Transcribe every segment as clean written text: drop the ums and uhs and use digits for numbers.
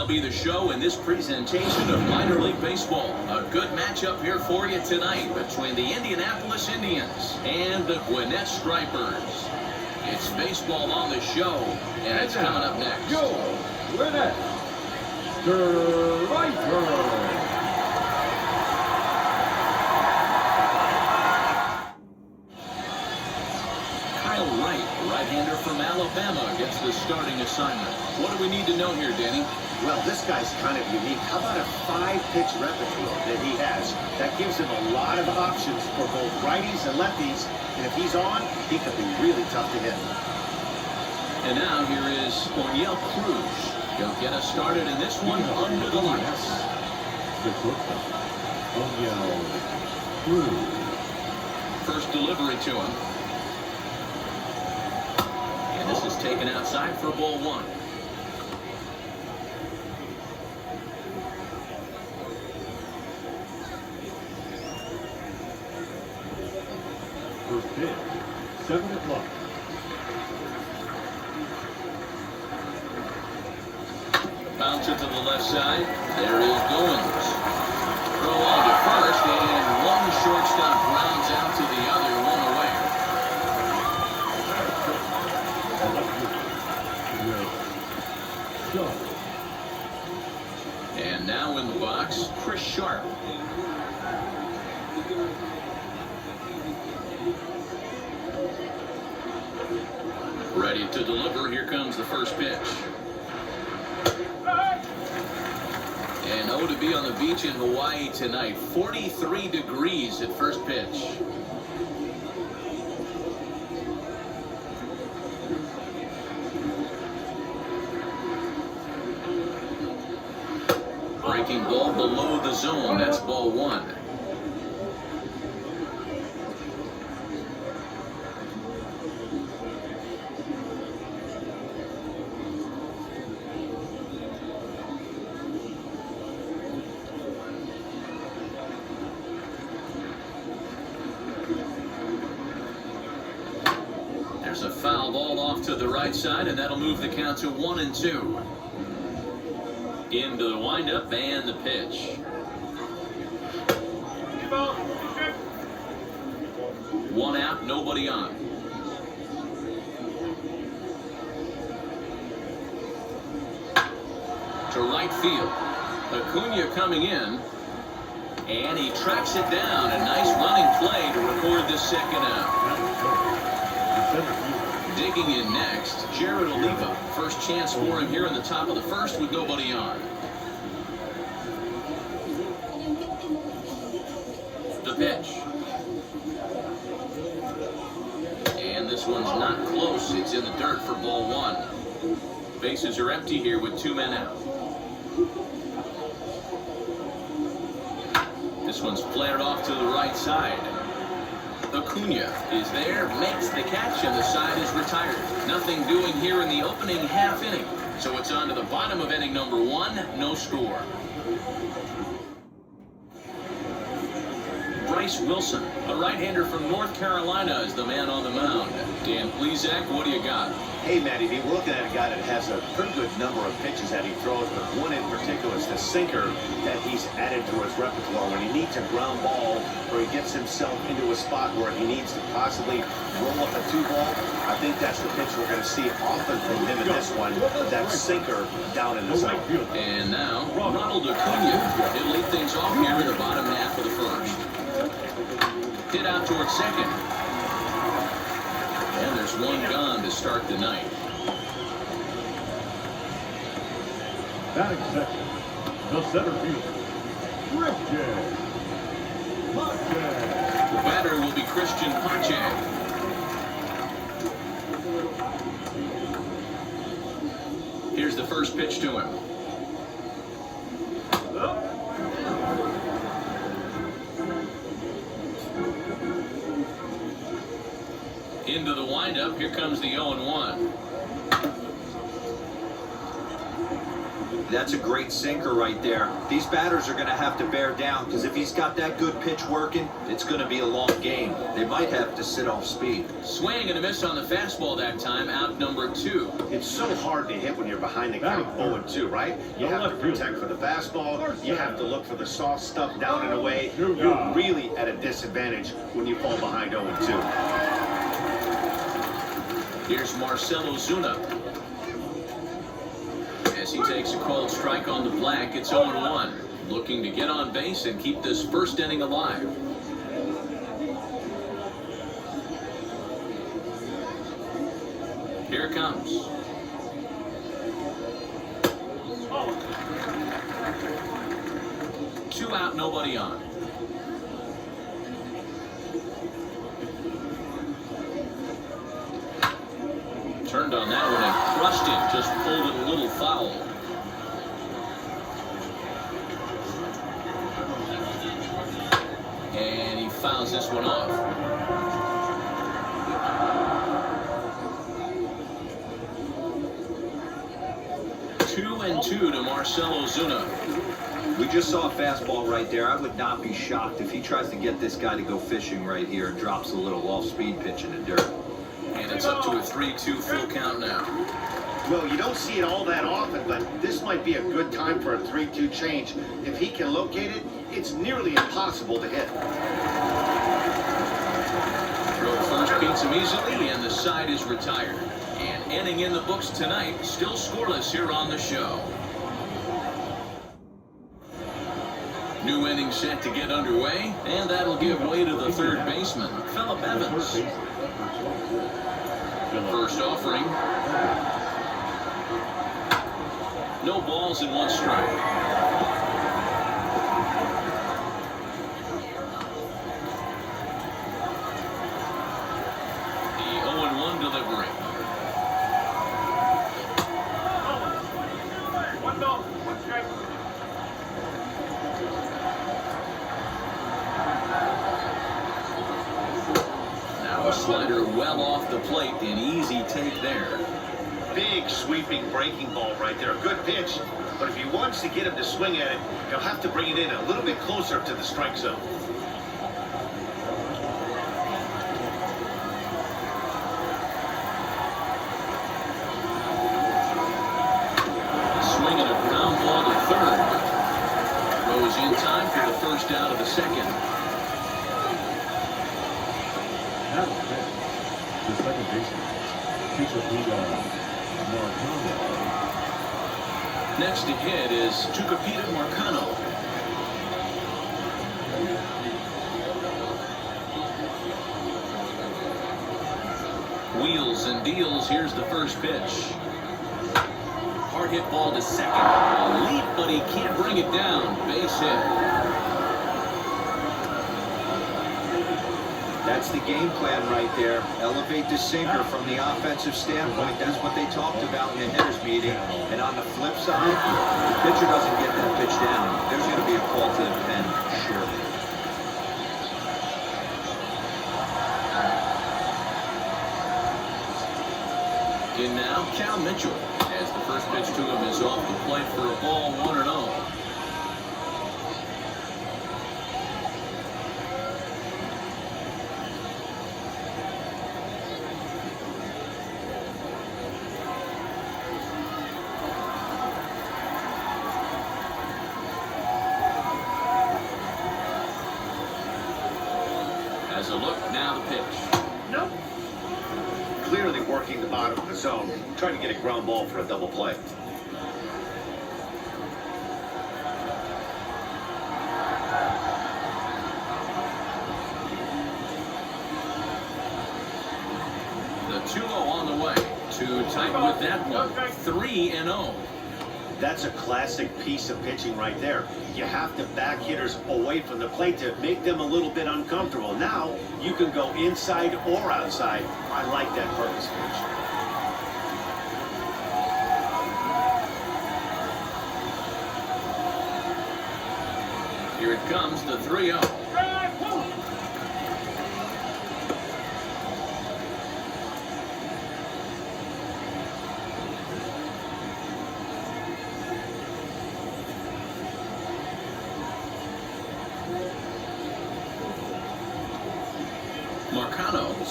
MLB The Show in this presentation of minor league baseball. A good matchup here for you tonight between the Indianapolis Indians and the Gwinnett Stripers. It's baseball on the show, and it's coming up next. Go, Gwinnett Stripers. Right-hander from Alabama gets the starting assignment. What do we need to know here, Danny? Well, this guy's kind of unique. How about a 5-pitch repertoire that he has? That gives him a lot of options for both righties and lefties. And if he's on, he could be really tough to hit. And now here is Oriel Cruz. He'll get us started in this one under the lights. The shortstop, Oriel Cruz. First delivery to him. This is taken outside for ball one. First pitch, 7 o'clock. Bounce it to the left side. There is Goins. Throw on to first, and one shortstop rounds out to the other, one away. And now in the box, Chris Sharp. Ready to deliver. Here comes the first pitch. And oh, to be on the beach in Hawaii tonight. 43 degrees at first pitch. Breaking ball below the zone. That's ball one. There's a foul ball off to the right side, and that'll move the count to 1-2. Into the windup and the pitch. One out, nobody on. To right field. Acuna coming in. And he tracks it down. A nice running play to record the second out. Digging in next, Jared Oliva. First chance for him here in the top of the first with nobody on. The pitch. And this one's not close. It's in the dirt for ball one. Bases are empty here with 2 men out. This one's flared off to the right side. Acuna is there, makes the catch, and the side is retired. Nothing doing here in the opening half inning. So it's on to the bottom of inning number 1, no score. Bryce Wilson, a right-hander from North Carolina, is the man on the mound. Dan Plesac, what do you got? Hey, Matty, we're looking at a guy that has a pretty good number of pitches that he throws, but one in particular is the sinker that he's added to his repertoire. When he needs a ground ball or he gets himself into a spot where he needs to possibly roll up a 2-ball, I think that's the pitch we're going to see often from him in this one, that sinker down in the zone. And now, Ronald Acuna. He'll lead things off here in the bottom half of the first. Hit out towards second. And there's one gone to start the night. Batting second, the center fielder, Christian Pache. The batter will be Christian Pache. Here's the first pitch to him. Into the windup. Here comes the 0-1. That's a great sinker right there. These batters are going to have to bear down because if he's got that good pitch working, it's going to be a long game. They might have to sit off speed. Swing and a miss on the fastball that time, out number 2. It's so hard to hit when you're behind the count 0-2, right? You have to protect for the fastball. You have to look for the soft stuff down and away. You're really at a disadvantage when you fall behind 0-2. Here's Marcell Ozuna. As he takes a cold strike on the black, it's 0-1. Looking to get on base and keep this first inning alive. Here it comes. Two out, nobody on. Turned on that one and crushed it, just pulled it a little foul. And he fouls this one off. Two and two to Marcell Ozuna. We just saw a fastball right there. I would not be shocked if he tries to get this guy to go fishing right here and drops a little off-speed pitch in the dirt. And it's up to a 3-2 full count now. Well, you don't see it all that often, but this might be a good time for a 3-2 change. If he can locate it, it's nearly impossible to hit. Throw to first beats him easily, and the side is retired. And inning in the books tonight, still scoreless here on the show. New inning set to get underway, and that'll give way to the third baseman, Phillip Evans. First offering. No balls and one strike. The 0-1 delivery. One ball, one strike. Now a slider well off the plate, an easy take there. Big sweeping breaking ball right there. A good pitch, but if he wants to get him to swing at it, he'll have to bring it in a little bit closer to the strike zone. Swinging a ground ball to third. Goes in time for the first out of the second. Now the second baseman, Strlpers MLB. Next to hit is Strlpers MLB. Wheels and deals. Here's the first pitch. Hard hit ball to second. A leap, but he can't bring it down. Base hit. That's the game plan right there. Elevate the sinker from the offensive standpoint. That's what they talked about in the hitters meeting. And on the flip side, if the pitcher doesn't get that pitch down, there's going to be a call to the pen, surely. In now, Cal Mitchell, as the first pitch to him is off the plate for a ball, 1-0. As a look, now the pitch. Nope. Clearly working the bottom of the zone, trying to get a ground ball for a double play. The 2-0 on the way. Too tight with that one. 3-0. That's a classic piece of pitching right there. You have to back hitters away from the plate to make them a little bit uncomfortable. Now, you can go inside or outside. I like that purpose pitch. Here it comes, the 3-0.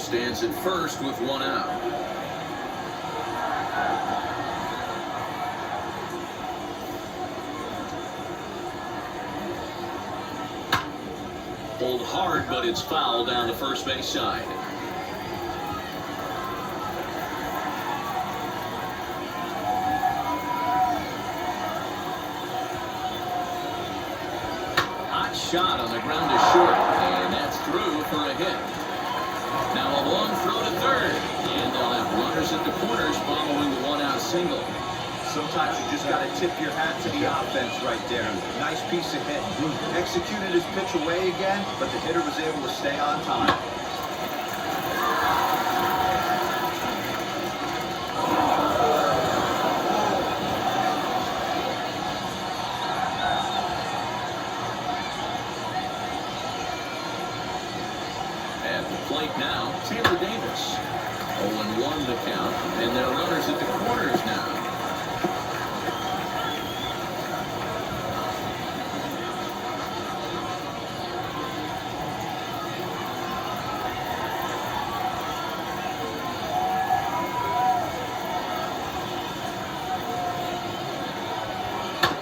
stands at first with one out. Pulled hard, but it's foul down the first base side. Hot shot on the ground to short, and that's through for a hit. Now a long throw to third, and they'll have runners at the corners following the one-out single. Sometimes you just got to tip your hat to the offense right there. Nice piece of hit. Executed his pitch away again, but the hitter was able to stay on time. At the plate now, Taylor Davis. 0-1 the count, and there are runners at the corners now.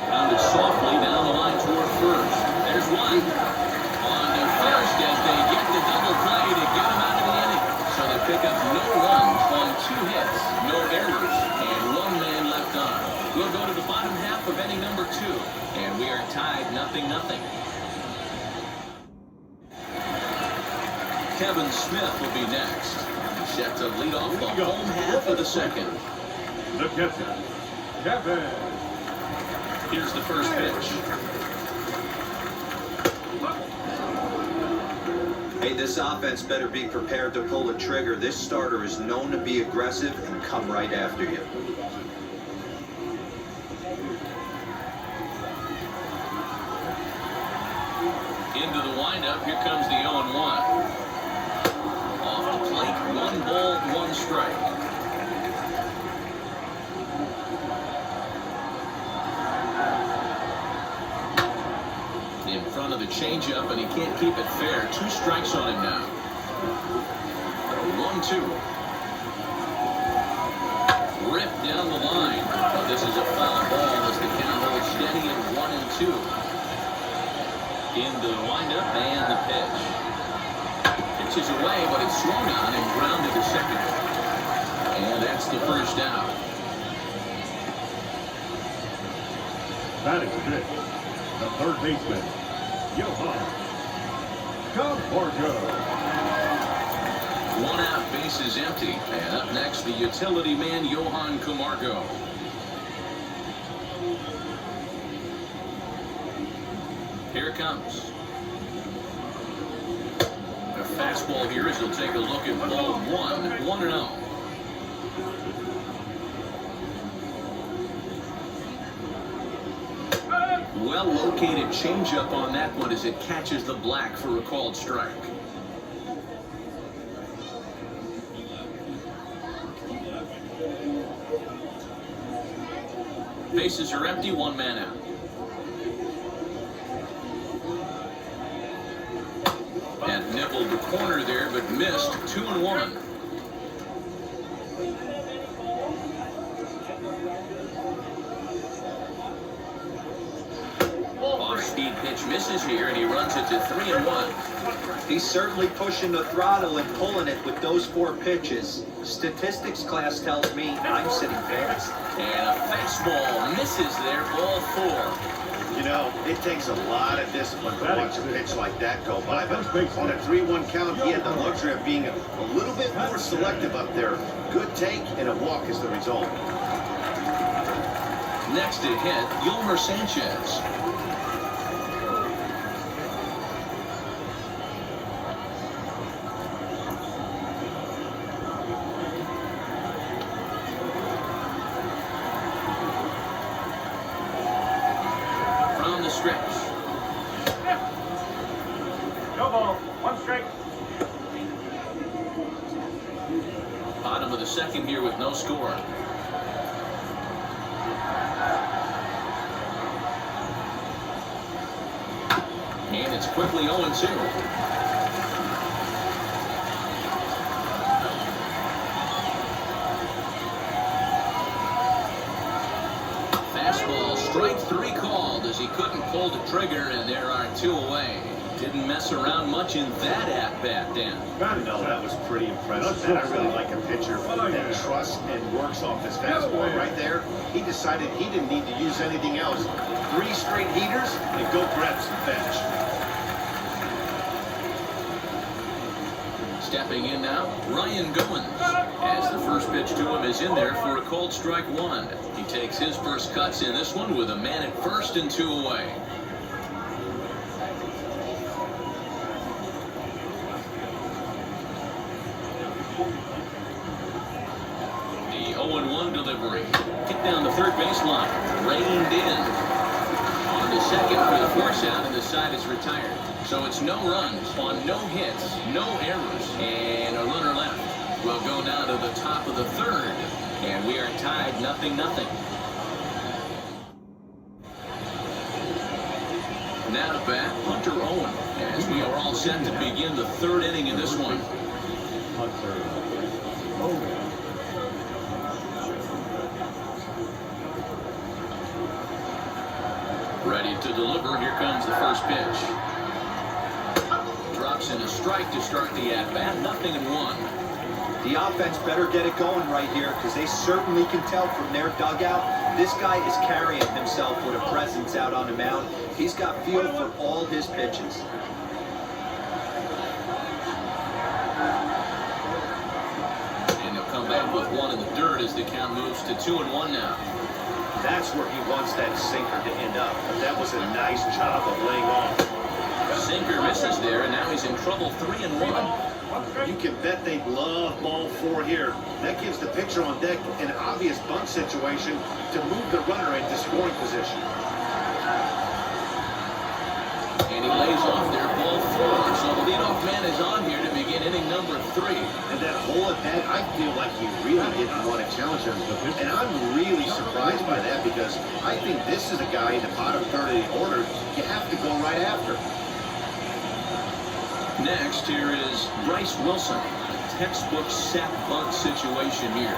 Rounded softly down the line toward first. There's one. On to first as they get the double play to get him out of the inning. So they pick up no runs on 2 hits, no errors, and 1 man left on. We'll go to the bottom half of inning number 2, and we are tied 0-0. Kevin Smith will be next. Set to lead off the home half of the second. The catcher, Kevin. Here's the first pitch. Hey, this offense better be prepared to pull the trigger. This starter is known to be aggressive and come right after you. Into the windup, here comes the 0-1. Off the plate, 1 ball, 1 strike. In front of the changeup, and he can't keep it fair. 2 strikes on him now. 1-2. Ripped down the line. But this is a foul ball as the count holds steady at 1-2. Into the windup and the pitch. Pitches away, but it's swung on and grounded to second. And that's the first out. Batting fifth, the third baseman, Johan Camargo. 1 out, base is empty. And up next, the utility man, Johan Camargo. Here it comes. A fastball here as he'll take a look at ball 1, 1-0. Well-located changeup on that one as it catches the black for a called strike. Bases are empty, 1 man out. And nibbled the corner there, but missed. 2-1. Off-speed pitch misses here, and he runs it to 3-1. He's certainly pushing the throttle and pulling it with those 4 pitches. Statistics class tells me I'm sitting fast. And a fastball misses there, ball 4. You know, it takes a lot of discipline to watch a pitch like that go by, but on a 3-1 count, he had the luxury of being a little bit more selective up there. Good take, and a walk is the result. Next to hit, Yolmer Sanchez. From the stretch. No ball, 1 strike. Bottom of the second here with no score. And it's quickly 0-2. Strike 3 called as he couldn't pull the trigger, and there are 2 away. Didn't mess around much in that at-bat, Dan. No, that was pretty impressive. And I really like a pitcher that trusts and works off his fastball. Right there, he decided he didn't need to use anything else. 3 straight heaters, and go grab some bench. Stepping in now, Ryan Goins. As the first pitch to him is in there for a called strike 1. He takes his first cuts in this one with a man at first and 2 away. The 0-1 delivery. Hit down the third baseline. Reined in. On to second for the force out, and the side is retired. So it's no runs on no hits, no errors, and a runner left. We'll go now to the top of the third, and we are tied 0-0. Now to bat, Hunter Owen, as we are all set to begin the 3rd inning in this one. Hunter Owen. Ready to deliver. Here comes the first pitch. Drops in a strike to start the at-bat. 0-1. The offense better get it going right here, because they certainly can tell from their dugout this guy is carrying himself with a presence out on the mound. He's got feel for all his pitches. And he'll come back with 1 in the dirt as the count moves to 2-1 now. That's where he wants that sinker to end up. But that was a nice job of laying off. Sinker misses there, and now he's in trouble. 3-1. You can bet they love ball 4 here. That gives the pitcher on deck an obvious bunt situation to move the runner into scoring position. And he lays off there, ball 4. So the leadoff man is on here to begin inning number 3. And that whole at bat, I feel like he really didn't want to challenge him. And I'm really surprised by that, because I think this is a guy in the bottom third of the order you have to go right after. Next, here is Bryce Wilson. Textbook sack bunt situation here.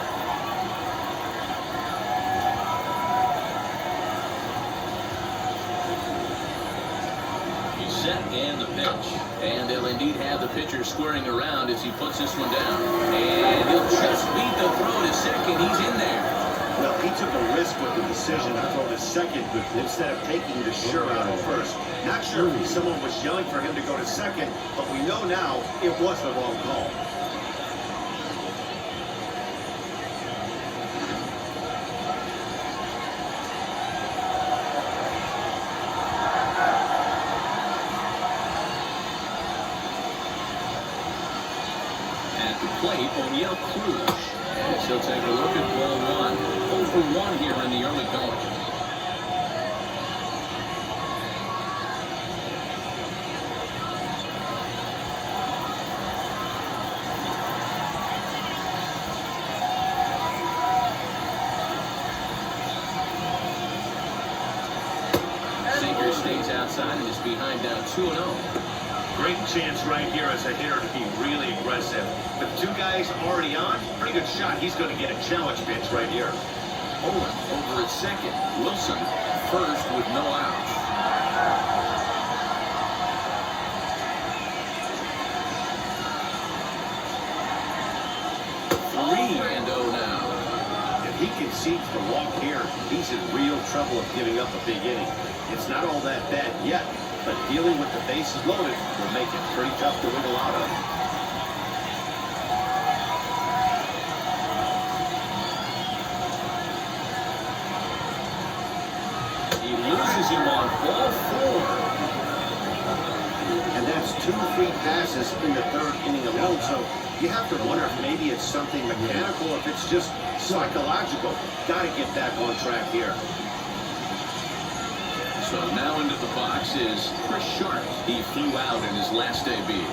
He's set and the pitch. And they'll indeed have the pitcher squaring around as he puts this one down. And he'll just beat the throw to second. He's in there. Well, he took a risk with the decision to throw to second instead of taking the sure out at first. Not sure if someone was yelling for him to go to second, but we know now it was the wrong call. At the plate, O'Neill Cruz. As he'll take a look at ball 1. 0-for-1 here in the early going. Sinker stays outside and is behind now 2-0. Great chance right here as a hitter to be really aggressive. With 2 guys already on, pretty good shot. He's going to get a challenge pitch right here. Owen over at second. Wilson first with no outs. Three and 0 now. If he concedes the walk here, he's in real trouble of giving up a big inning. It's not all that bad yet, but dealing with the bases loaded will make it pretty tough to wiggle out of. He loses him on ball 4. And that's 2 free passes in the 3rd inning alone, so you have to wonder if maybe it's something mechanical or if it's just psychological. Got to get back on track here. So now into the box is Chris Sharp. He flew out in his last debut.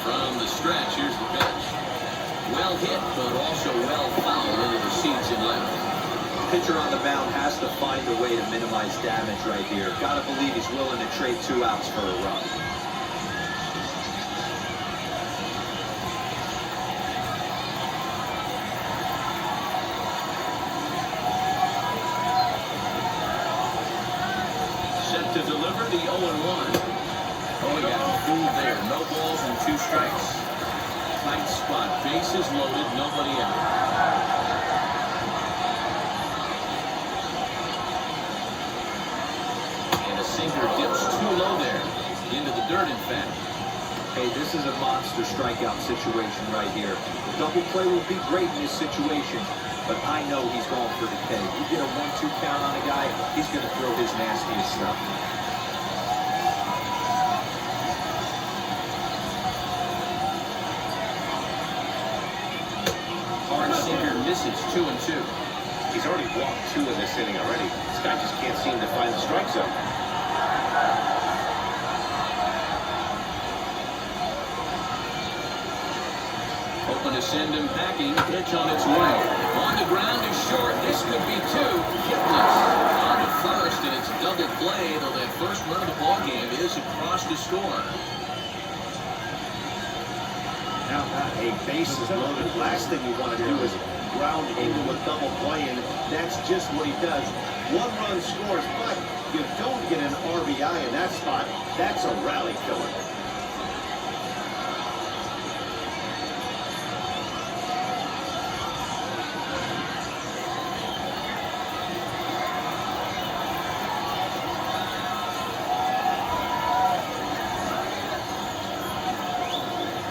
From the stretch, here's the pitch. Well hit, but also well fouled into the seats in left. Pitcher on the mound has to find a way to minimize damage right here. Gotta believe he's willing to trade 2 outs for a run. tight spot. Bases loaded, nobody out. And a sinker dips too low there. Into the dirt, in fact. Hey, this is a monster strikeout situation right here. The double play will be great in this situation, but I know he's going for the K. You get a 1-2 count on a guy, he's going to throw his nastiest stuff. Hard sinker misses, 2-2. He's already walked 2 in this inning already. This guy just can't seem to find the strike zone. Hoping to send him packing. Pitch on its way. On the ground is short. This could be 2. Hitless. On to first, and it's double play, though that first run of the ball game is across the score. Now, a base is loaded. Last thing you want to do is ground into a double play, and that's just what he does. 1 run scores, but you don't get an RBI in that spot. That's a rally killer.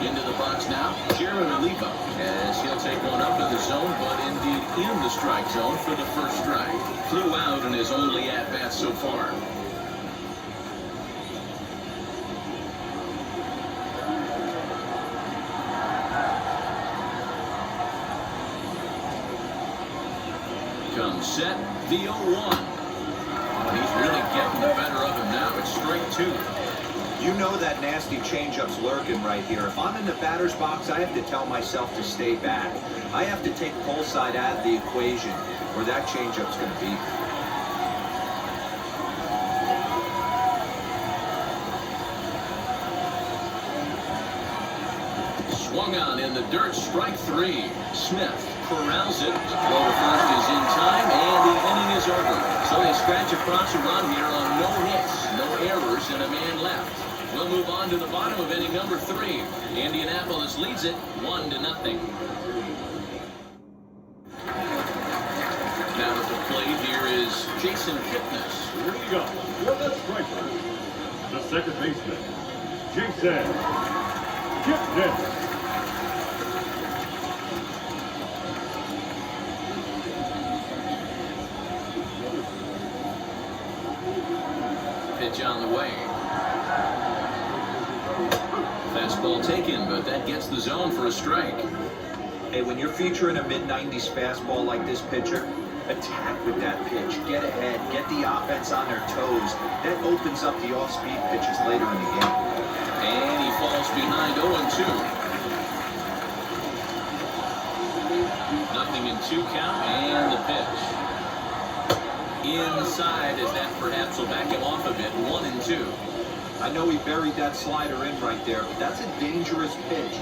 Into the box now, Strlpers as he'll take one up in the zone, but indeed in the strike zone for the first strike. Flew out in his only at-bat so far. Comes set, the 0-1. He's really getting the better of him now. It's strike 2. You know that nasty changeup's lurking right here. If I'm in the batter's box, I have to tell myself to stay back. I have to take pull side out of the equation where that changeup's going to be. Swung on in the dirt, strike 3. Smith corrals it. Throw to first is in time, and the inning is over. So they scratch across a run here on no hits, no errors, and a man left. We'll move on to the bottom of inning number 3. Indianapolis leads it 1-0. Now at the plate, here is Jason Kipnis. Here we go. For the Strlpers, the second baseman, Jason Kipnis. Pitch on the way. Fastball taken, but that gets the zone for a strike. Hey, when you're featuring a mid-90s fastball like this pitcher, attack with that pitch. Get ahead. Get the offense on their toes. That opens up the off-speed pitches later in the game. And he falls behind 0-2. Nothing in 2 count, and the pitch. Inside, as that perhaps will back him off a bit. 1-2. I know he buried that slider in right there, but that's a dangerous pitch.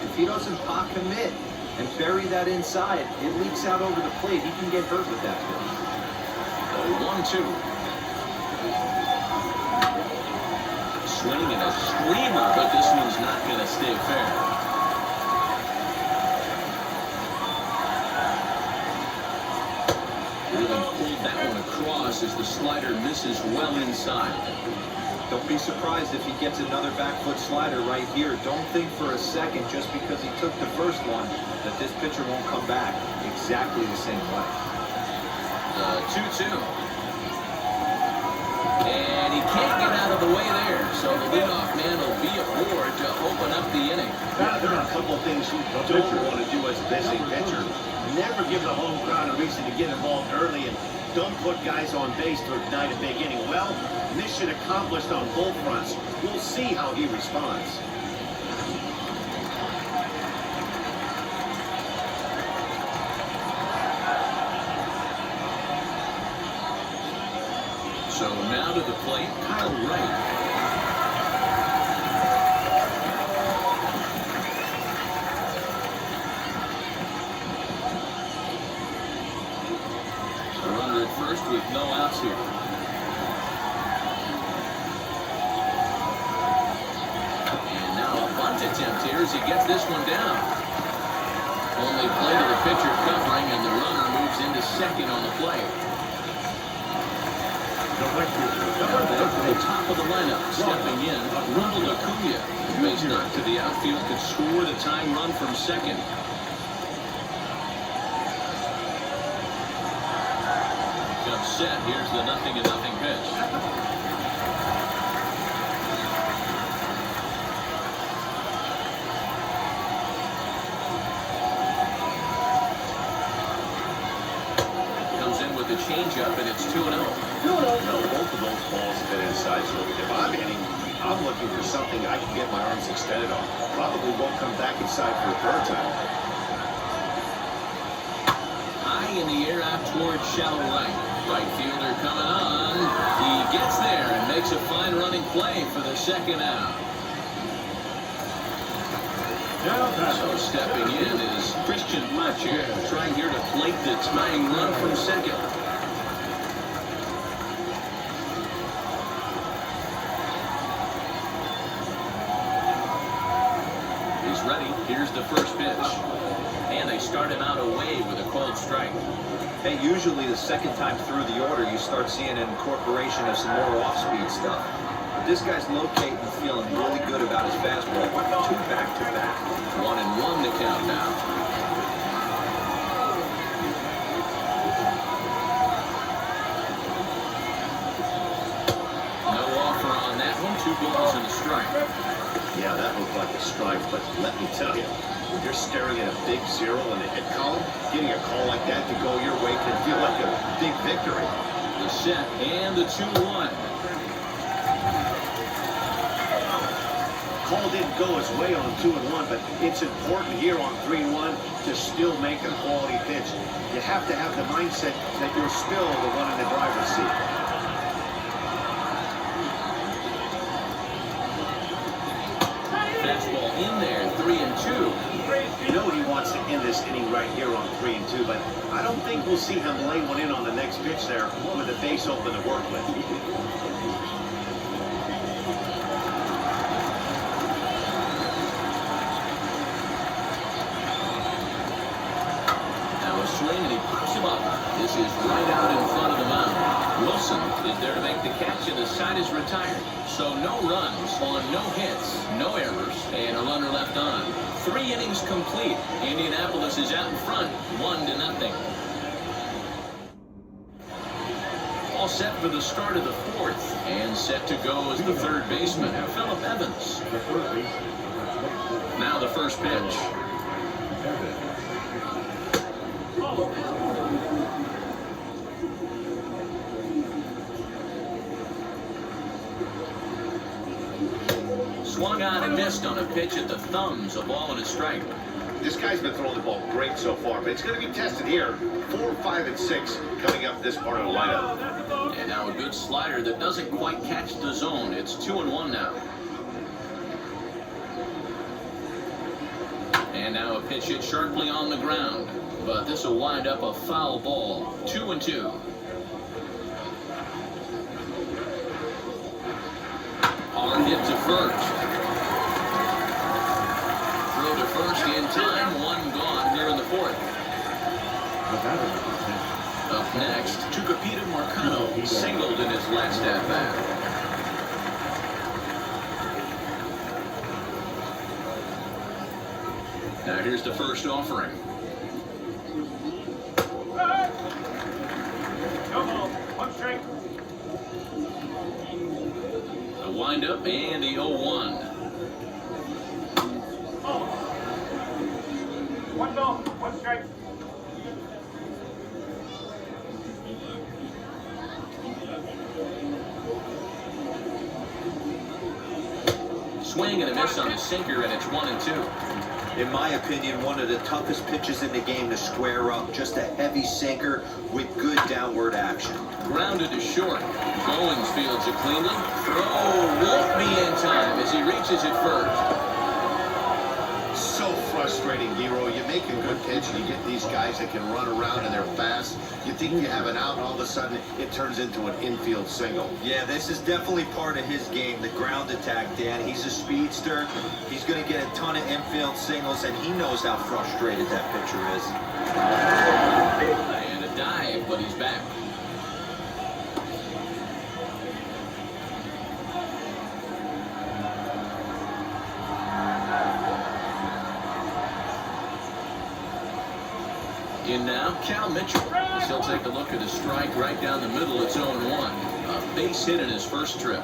If he doesn't pot commit and bury that inside, it leaks out over the plate. He can get hurt with that pitch. 1-2. Swinging a screamer, but this one's not going to stay fair. Really pulled that one across as the slider misses well inside. Don't be surprised if he gets another back foot slider right here. Don't think for a second, just because he took the first one, that this pitcher won't come back exactly the same way. 2-2. And he can't get out of the way there, so the leadoff man will be aboard to open up the inning. Yeah, there are a couple of things you don't want to do as a busy pitcher. Never give the home crowd a reason to get involved early, and don't put guys on base to ignite a big inning. Well, mission accomplished on both fronts. We'll see how he responds. So now to the plate, Kyle Wright. Runner at first with no outs here. And now a bunt attempt here. here as he gets this one down. Only play to the pitcher covering, and the runner moves into second on the play. At the top of the lineup, stepping in, Ronald Acuna. Base knock to the outfield could score the tying run from second. Comes set. Here's the 0-0 pitch. The changeup, and it's 2-0. No, both of those balls have been inside, so if I'm hitting, I'm looking for something I can get my arms extended on. Probably won't come back inside for a third time. High in the air out towards shallow right. Right fielder coming on. He gets there and makes a fine running play for the second out. So stepping in is Christian Pache, trying here to plate the tying run from second. He's ready. Here's the first pitch. And they start him out away with a cold strike. Hey, usually the second time through the order, you start seeing an incorporation of some more off-speed stuff. This guy's locating and feeling really good about his fastball. 2 back-to-back. 1-1 to count now. No offer on that one. 2 balls and a strike. Yeah, that looked like a strike, but let me tell you, when you're staring at a big 0 in the hit column, getting a call like that to go your way can feel like a big victory. The set and the 2-1. Call didn't go his way on 2-1, but it's important here on 3-1 to still make a quality pitch. You have to have the mindset that you're still the one in the driver's seat. Fastball in there, 3-2. You know he wants to end this inning right here on 3-2, but I don't think we'll see him lay one in on the next pitch there with the base open to work with. Swing, and he pops him up. This is right out in front of the mound. Wilson is there to make the catch, and the side is retired. So no runs on no hits, no errors, and a runner left on. 3 innings complete. Indianapolis is out in front, 1-0. All set for the start of the 4th, and set to go as the third baseman, Phillip Evans. Now the first pitch. Swung on and missed on a pitch at the thumbs, a ball and a strike. This guy's been throwing the ball great so far, but it's going to be tested here. 4, 5, and 6 coming up this part of the lineup. And now a good slider that doesn't quite catch the zone. It's 2-1 now. And now a pitch hit sharply on the ground. But this will wind up a foul ball. 2-2. Hard hit to first. Throw to first in time. 1 gone here in the 4th. Up next, Tucupita Marcano singled in his last at-bat. Now here's the first offering. A windup and the 0-1. 1 ball, 1 strike. Swing and a miss on the sinker, and it's 1-2. In my opinion, one of the toughest pitches in the game to square up. Just a heavy sinker with good downward action. Grounded to short. Goins fields it cleanly. Throw won't be in time as he reaches it first. So frustrating. frustrating, Hero. You make a good pitch and you get these guys that can run around and they're fast. You think you have an out, and all of a sudden it turns into an infield single. Yeah, this is definitely part of his game, the ground attack, Dan. He's a speedster. He's going to get a ton of infield singles, and he knows how frustrated that pitcher is. And a dive, but he's back. In now, Cal Mitchell. As he'll take a look at a strike right down the middle. It's 0-1. A base hit in his first trip.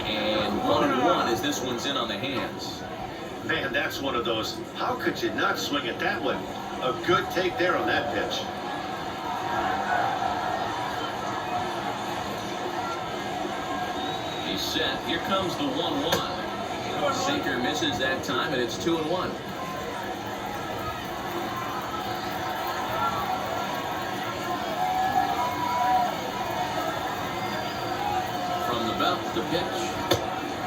And 1-1 as this one's in on the hands. Man, that's one of those. How could you not swing at that one? A good take there on that pitch. He's set. Here comes the 1-1. Sinker misses that time, and it's 2-1. From the belt, the pitch.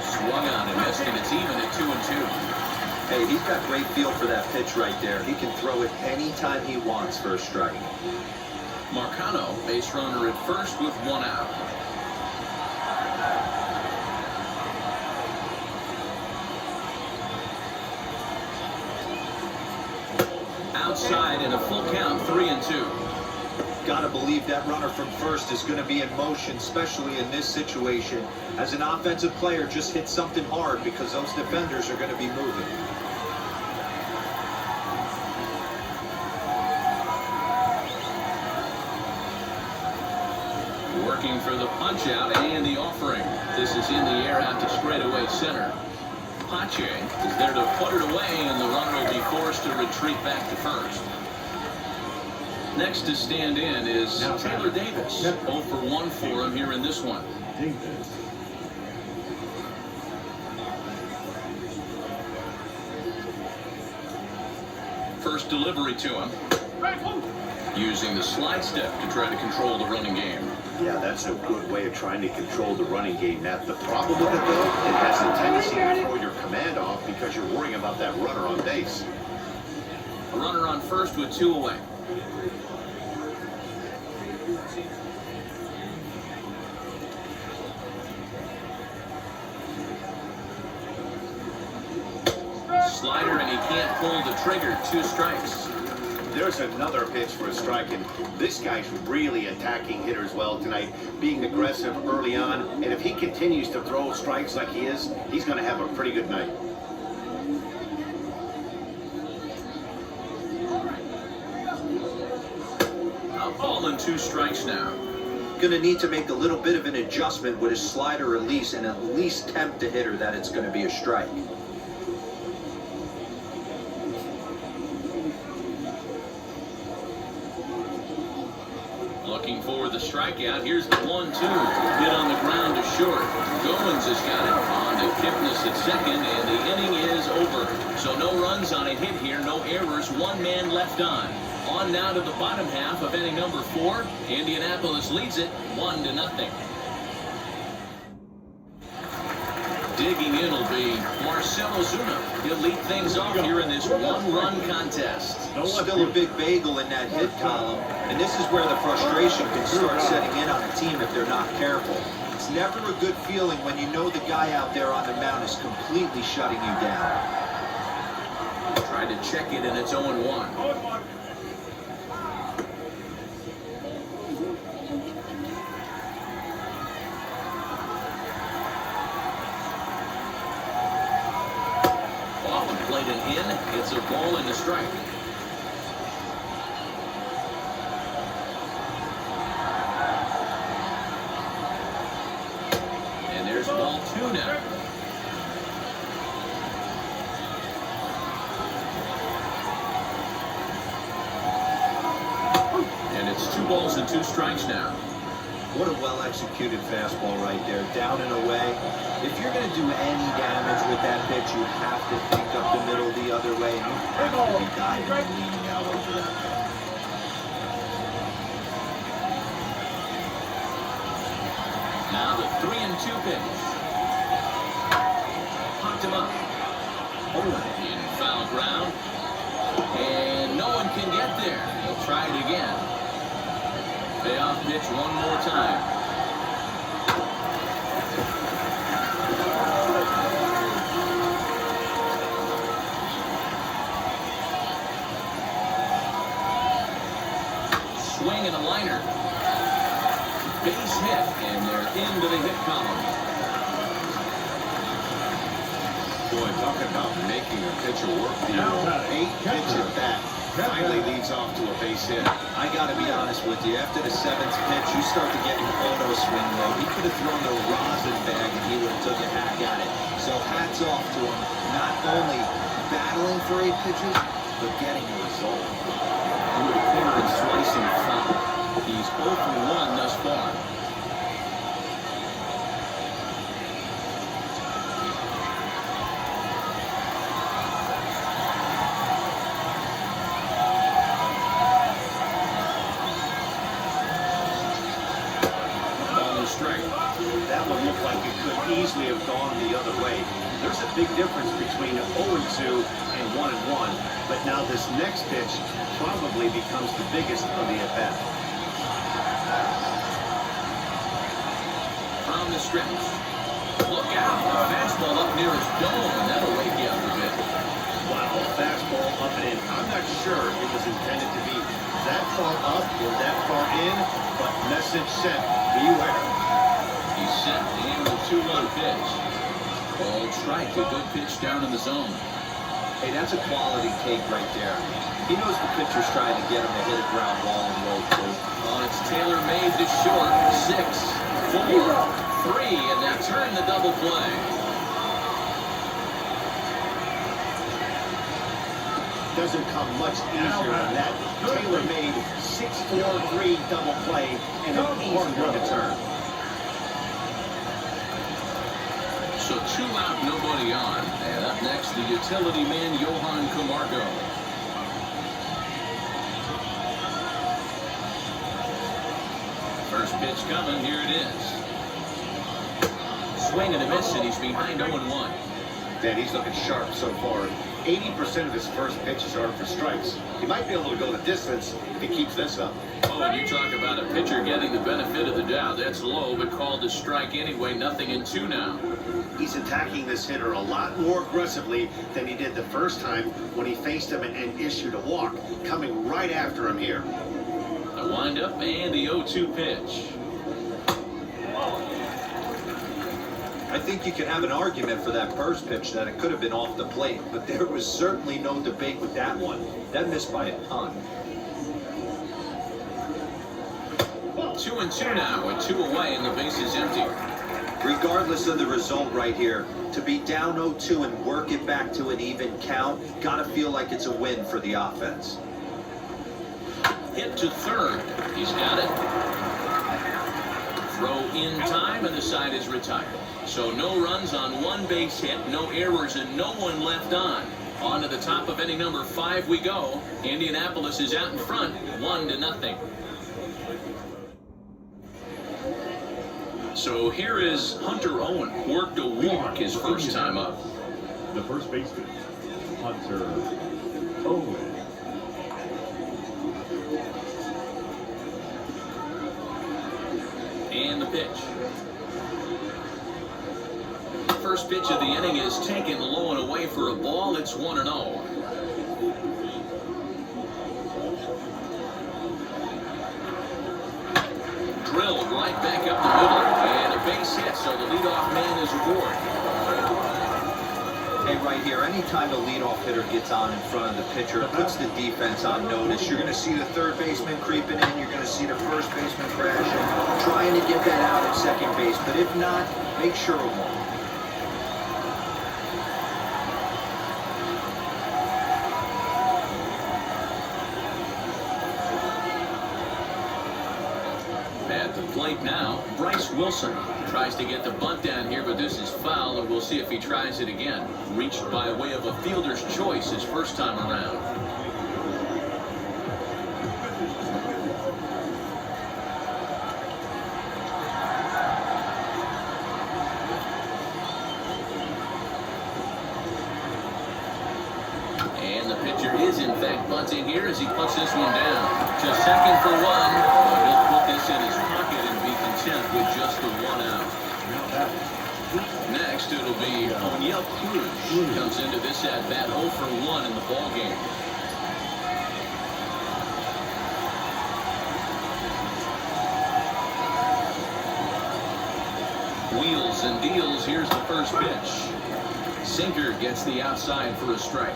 Swung on and missed, and it's even at 2-2. Hey, he's got great feel for that pitch right there. He can throw it anytime he wants for a strike. Marcano, base runner at first with 1 out. Outside in a full count, 3-2. Gotta believe that runner from first is going to be in motion, especially in this situation. As an offensive player, just hit something hard because those defenders are going to be moving. Working for the punch out and the offering. This is in the air out to straightaway center. Pache is there to put it away, and the runner will be forced to retreat back to first. Next to stand in is Taylor Davis. 0 for 1 for him here in this one. First delivery to him. Using the slide step to try to control the running game. Yeah, that's a good way of trying to control the running game. Now, the problem with it, though, it has a tendency to throw your command off because you're worrying about that runner on base. A runner on first with 2 away. Slider, and he can't pull the trigger. 2 strikes. There's another pitch for a strike, and this guy's really attacking hitters well tonight, being aggressive early on, and if he continues to throw strikes like he is, he's going to have a pretty good night. A ball and 2 strikes now. Going to need to make a little bit of an adjustment with his slider release and at least tempt the hitter that it's going to be a strike. Looking for the strikeout. Here's the 1-2. Hit on the ground to short. Goins has got it. On to Kipnis at second, and the inning is over. So no runs on a hit here, no errors, 1 man left on. On now to the bottom half of inning number 4. Indianapolis leads it 1-0. Digging in will be Marcell Ozuna. He'll lead things off here in this 1-run contest. Still a big bagel in that hit column, and this is where the frustration can start setting in on a team if they're not careful. It's never a good feeling when you know the guy out there on the mound is completely shutting you down. Trying to check it, and it's 0-1. Played it in. It's a ball and a strike. And there's ball 2 now. And it's 2 balls and 2 strikes now. What a well-executed fastball right there, down and away. If you're going to do any damage with that pitch, you have to think up the middle of the other way, and you have to be diving and leaning out over that. Now the 3-2 pitch. Popped him up. In foul ground. And no one can get there. He'll try it again. Payoff pitch one more time. Swing and a liner. Base hit, and they're into the hit column. Boy, talking about making a pitcher work for you. 8-pitch at bat. Finally leads off to a base hit. I got to be honest with you. After the 7th pitch, you start to get an auto swing mode. He could have thrown the rosin bag, and he would have took a hack at it. So hats off to him. Not only battling for 8 pitches, but getting a result. Through the corner and slicing foul. He's 0 for 1 thus far. Ball is straight. That one looked like it could easily have gone the other way. There's a big difference between 0-2 and 1-1, but now this next pitch probably becomes the biggest of the at-bat. On the stretch. Look out. A fastball up near his dome, and that'll wake you up a bit. Wow, fastball up and in. I'm not sure it was intended to be that far up or that far in, but message sent. Beware. He's set to aim the 2-1 pitch. Ball strike, a good pitch down in the zone. Hey, that's a quality take right there. He knows the pitcher's trying to get him to hit a ground ball and roll through. Oh, it's tailor-made to short. 6, 4, 3, and they turn the double play. Doesn't come much easier than that. Tailor-made 6-4-3 double play and an easy one to turn. So 2 out, nobody on. And up next, the utility man, Johan Camargo. First pitch coming, here it is. Swing and a miss, and he's behind 0-1. Man, he's looking sharp so far. 80% of his first pitches are for strikes. He might be able to go the distance if he keeps this up. Oh, and you talk about a pitcher getting the benefit of the doubt. That's low, but called a strike anyway. 0-2 now. He's attacking this hitter a lot more aggressively than he did the first time when he faced him and issued a walk. Coming right after him here. A windup and the 0-2 pitch. I think you could have an argument for that first pitch that it could have been off the plate, but there was certainly no debate with that one. That missed by a ton. 2-2 now with 2 away and the base is empty. Regardless of the result right here, to be down 0-2 and work it back to an even count, gotta feel like it's a win for the offense. Hit to third. He's got it. Throw in time, and the side is retired. So no runs on 1 base hit, no errors, and no one left on. On to the top of inning number 5 we go. Indianapolis is out in front, 1-0. So here is Hunter Owen. Worked a walk his first time up. The first baseman, Hunter Owen. And the pitch. First pitch of the inning is taken low and away for a ball. It's 1-0. Drilled right back up the middle. And a base hit, so the leadoff man is Ward. Hey, right here, anytime the leadoff hitter gets on in front of the pitcher, it puts the defense on notice. You're going to see the third baseman creeping in. You're going to see the first baseman crashing, trying to get that out at second base. But if not, make sure it won't. At the plate now, Bryce Wilson. Tries to get the bunt down here, but this is foul, and we'll see if he tries it again. Reached by way of a fielder's choice his first time around. And the pitcher is, in fact, bunting here as he puts this one down. To second for one, but he'll put this in his pocket and be content with just the one out. Next, it'll be O'Neill Cruz. Comes into this at-bat 0 for 1 in the ballgame. Wheels and deals. Here's the first pitch. Sinker gets the outside for a strike.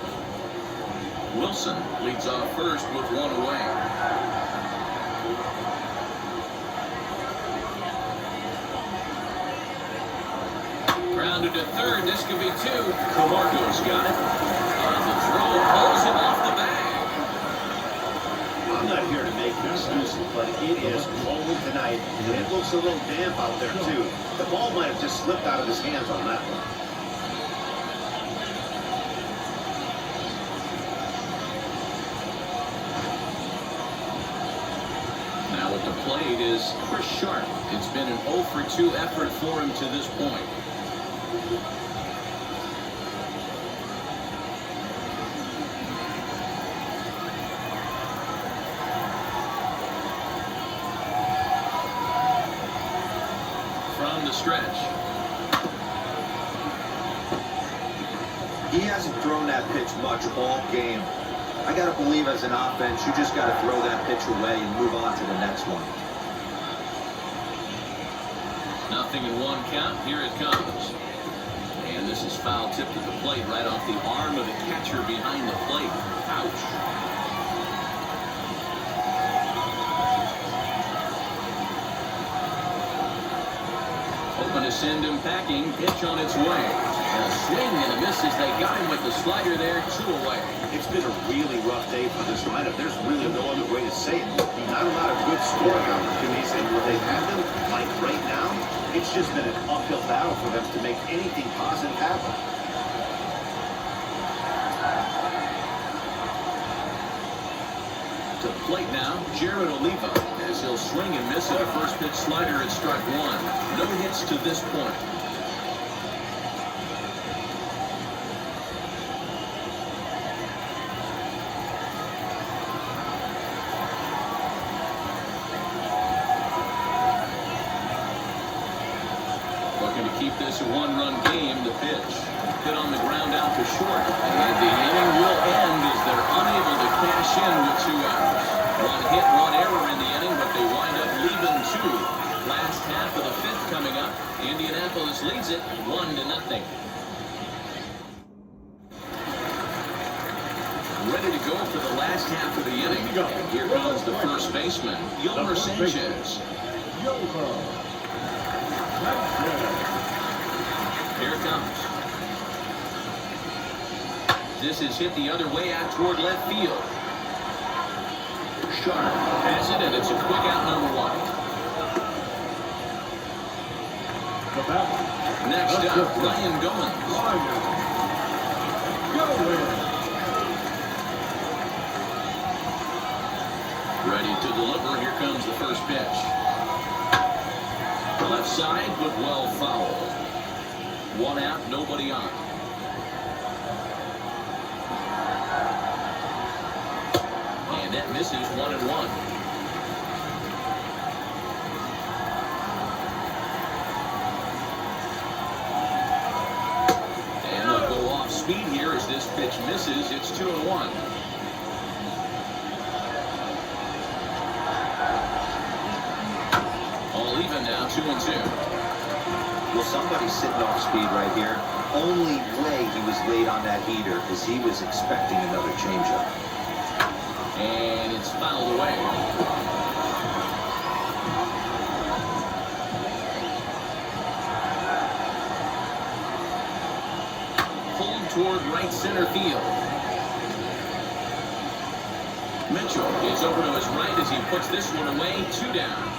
Wilson leads off first with one away. Grounded to third. This could be two. Camargo's got it. And the throw pulls him off the bag. I'm not here to make excuses, but it is cold tonight, and it looks a little damp out there, too. The ball might have just slipped out of his hands on that one. Now at the plate is Chris Sharp. It's been an 0 for 2 effort for him to this point. From the stretch. He hasn't thrown that pitch much all game. I got to believe as an offense, you just got to throw that pitch away and move on to the next one. Nothing in one count. Here it comes. And this is foul tipped at the plate right off the arm of the catcher behind the plate. Ouch. Hoping to send him packing. Pitch on its way. And a swing and a miss as they got him with the slider there. 2 away. It's been a really rough day for this lineup. There's really no other way to say it. Not a lot of good scoring opportunities, and when they've had them, like right now, it's just been an uphill battle for them to make anything positive happen. To the plate now, Jared Oliva, as he'll swing and miss at a first pitch slider at strike 1. No hits to this point. Looking to keep this a 1-run game. The pitch hit on the ground out to short, and the inning will end as they're unable to cash in with 2 outs. 1 hit, 1 error in the inning, but they wind up leaving 2. Last half of the 5th coming up. Indianapolis leads it 1-0. Ready to go for the last half of the inning. And here comes the first baseman, Yolmer Sanchez. Here it comes. This is hit the other way out toward left field. Sharp has it, and it's a quick out, number 1. Next up, Ryan Goins. Ready to deliver. Here comes the first pitch. Left side, but well fouled. 1 out, nobody on. And that misses. 1-1. And they'll go off speed here as this pitch misses. It's 2-1. All even now, 2-2. Well, somebody's sitting off speed right here. Only way he was late on that heater is he was expecting another changeup. And it's fouled away. Pulled toward right center field. Mitchell is over to his right as he puts this one away. 2 down.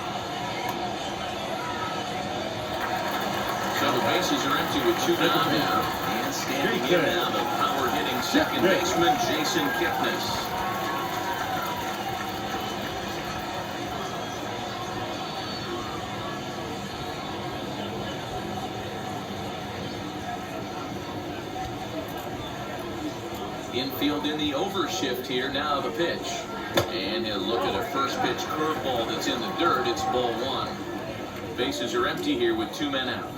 Bases are empty with 2 down now. And standing in now, the power-hitting second baseman, Jason Kipnis. Infield in the overshift here. Now the pitch. And he'll look at a first pitch curveball that's in the dirt. It's ball 1. Bases are empty here with 2 men out.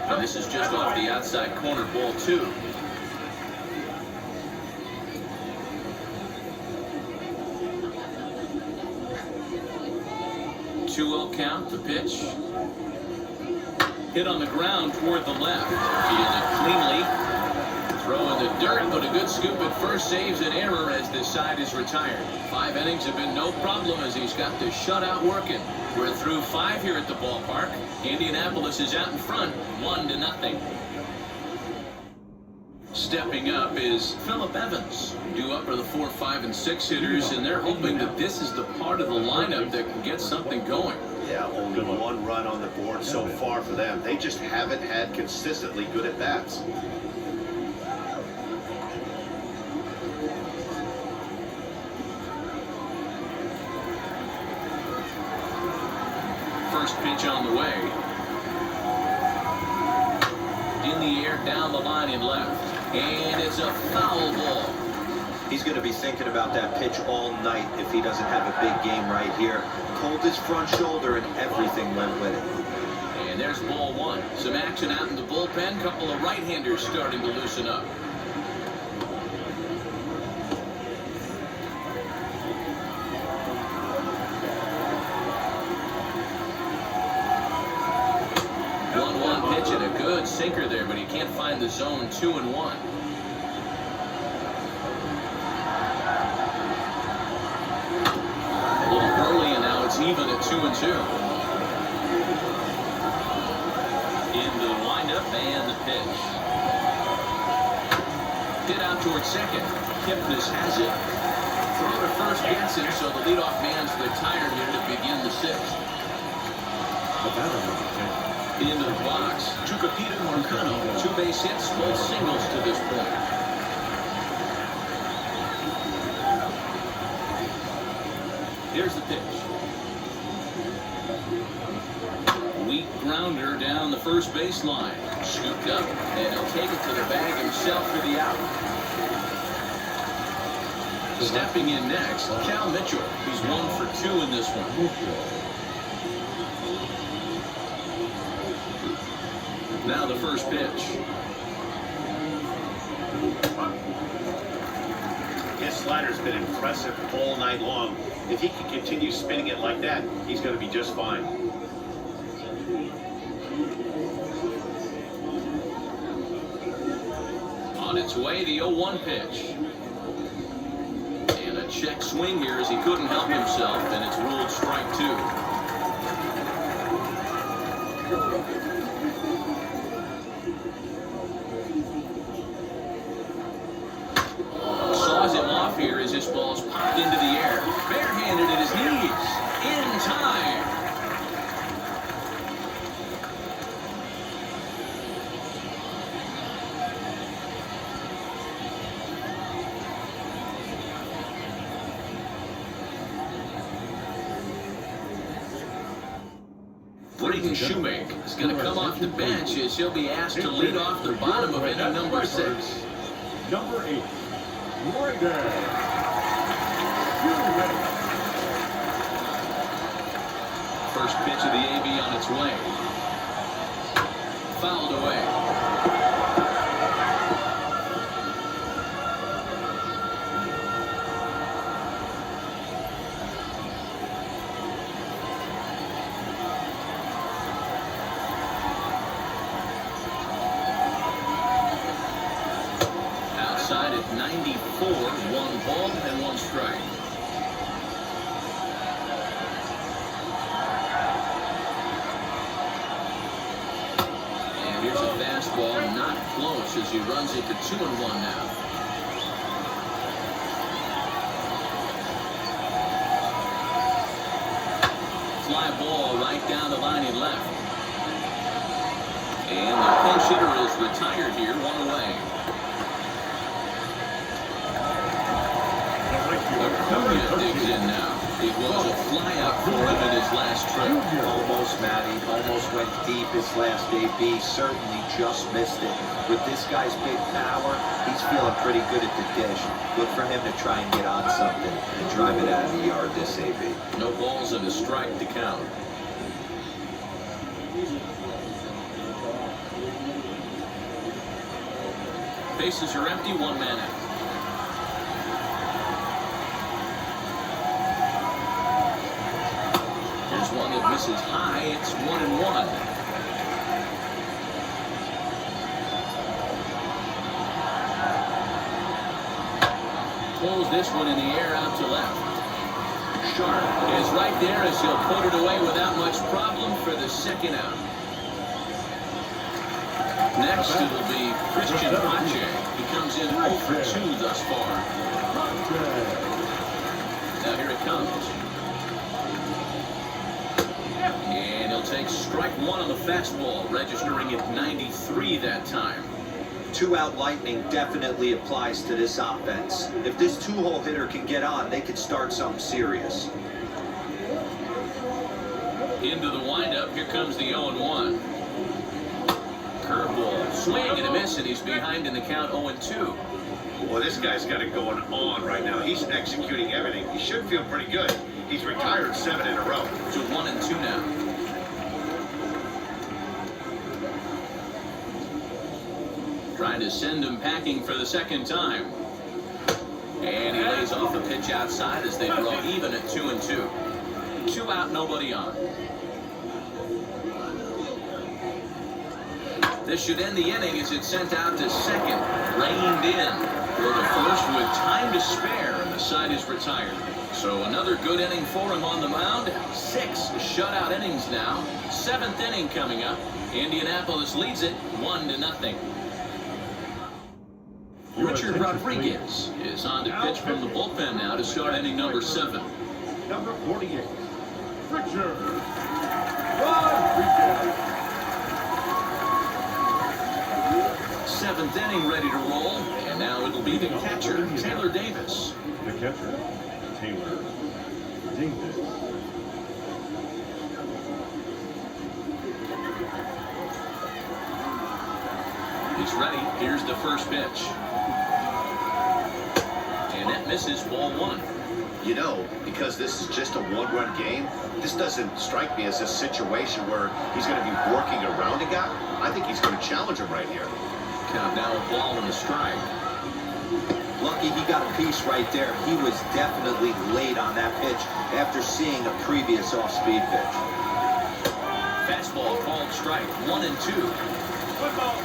And this is just off the outside corner, ball 2. 2-0 count, the pitch. Hit on the ground toward the left. Fielded cleanly. Throw in the dirt, but a good scoop at first saves an error as this side is retired. 5 innings have been no problem as he's got the shutout working. We're through 5 here at the ballpark. Indianapolis is out in front, 1-0. Stepping up is Phillip Evans. Due up are the 4, 5, and 6 hitters, and they're hoping that this is the part of the lineup that can get something going. Yeah, only 1 run on the board so far for them. They just haven't had consistently good at-bats. First pitch on the way. In the air, down the line and left. And it's a foul ball. He's going to be thinking about that pitch all night if he doesn't have a big game right here. Pulled his front shoulder and everything went with it. And there's ball 1. Some action out in the bullpen. Couple of right-handers starting to loosen up. Pitch and a good sinker there, but he can't find the zone. 2-1. A little early, and now it's even at 2-2. Into the windup and the pitch. Hit out towards second. Kipnis has it. Throw to first gets him, so the leadoff man's retired here to begin the 6th. Into the box, Tucupita Marcano. 2 base hits, both singles to this point. Here's the pitch. Weak grounder down the first baseline. Scooped up, and he'll take it to the bag himself for the out. Stepping in next, Cal Mitchell. He's 1 for 2 in this one. Now the first pitch. His slider's been impressive all night long. If he can continue spinning it like that, he's going to be just fine. On its way, the 0-1 pitch. And a check swing here as he couldn't help himself, and it's ruled strike 2. Here as this ball's popped into the air. Barehanded at his knees. In time. Braden Shoemaker is going to come off the bench as he'll be asked to lead off the bottom of inning number 6. Number 8. Right there. First pitch of the AB on its way. Fouled away. Outside at 94, 1 ball and 1 strike. And here's a fastball, not close as he runs it to 2-1 now. Fly ball right down the line. and left. And the pinch hitter is retired here, one away. Acuna digs in now. It was a flyout for him in his last trip. Almost, Matty. Almost went deep his last AB. Certainly just missed it. With this guy's big power, he's feeling pretty good at the dish. Look for him to try and get on something and drive it out of the yard this AB. No balls and a strike to count. Bases are empty, one man out. Here's one that misses high. It's 1-1. Pulls this one in the air out to left. Sharp is right there as he'll put it away without much problem for the second out. Next it'll be Christian Pache. He comes in 0 for 2 thus far. Now here it comes. And he'll take strike one on the fastball, registering at 93 that time. Two-out lightning definitely applies to this offense. If this two-hole hitter can get on, they could start something serious. Into the windup, here comes the 0-1. Curveball, swing and a miss, and he's behind in the count 0-2. Well, this guy's got it going on right now. He's executing everything. He should feel pretty good. He's retired 7 in a row. To 1-2 now. Trying to send him packing for the second time. And he lays off a pitch outside as they draw even at 2-2. 2 out, nobody on. This should end the inning as it's sent out to second. Reined in for the first with time to spare, and the side is retired. So another good inning for him on the mound. 6 shutout innings now. 7th inning coming up. Indianapolis leads it 1-0. Richard Rodriguez is on to pitch from the bullpen now to start inning number 7. Number 48, Richard Rodriguez. 7th inning ready to roll, and now it'll be the catcher, Taylor Davis. The catcher, Taylor Davis. He's ready. Here's the first pitch. And that misses, ball 1. You know, because this is just a one-run game, this doesn't strike me as a situation where he's going to be working around a guy. I think he's going to challenge him right here. Count now a ball and a strike. Lucky he got a piece right there. He was definitely late on that pitch after seeing a previous off-speed pitch. Fastball called strike, 1-2. Football.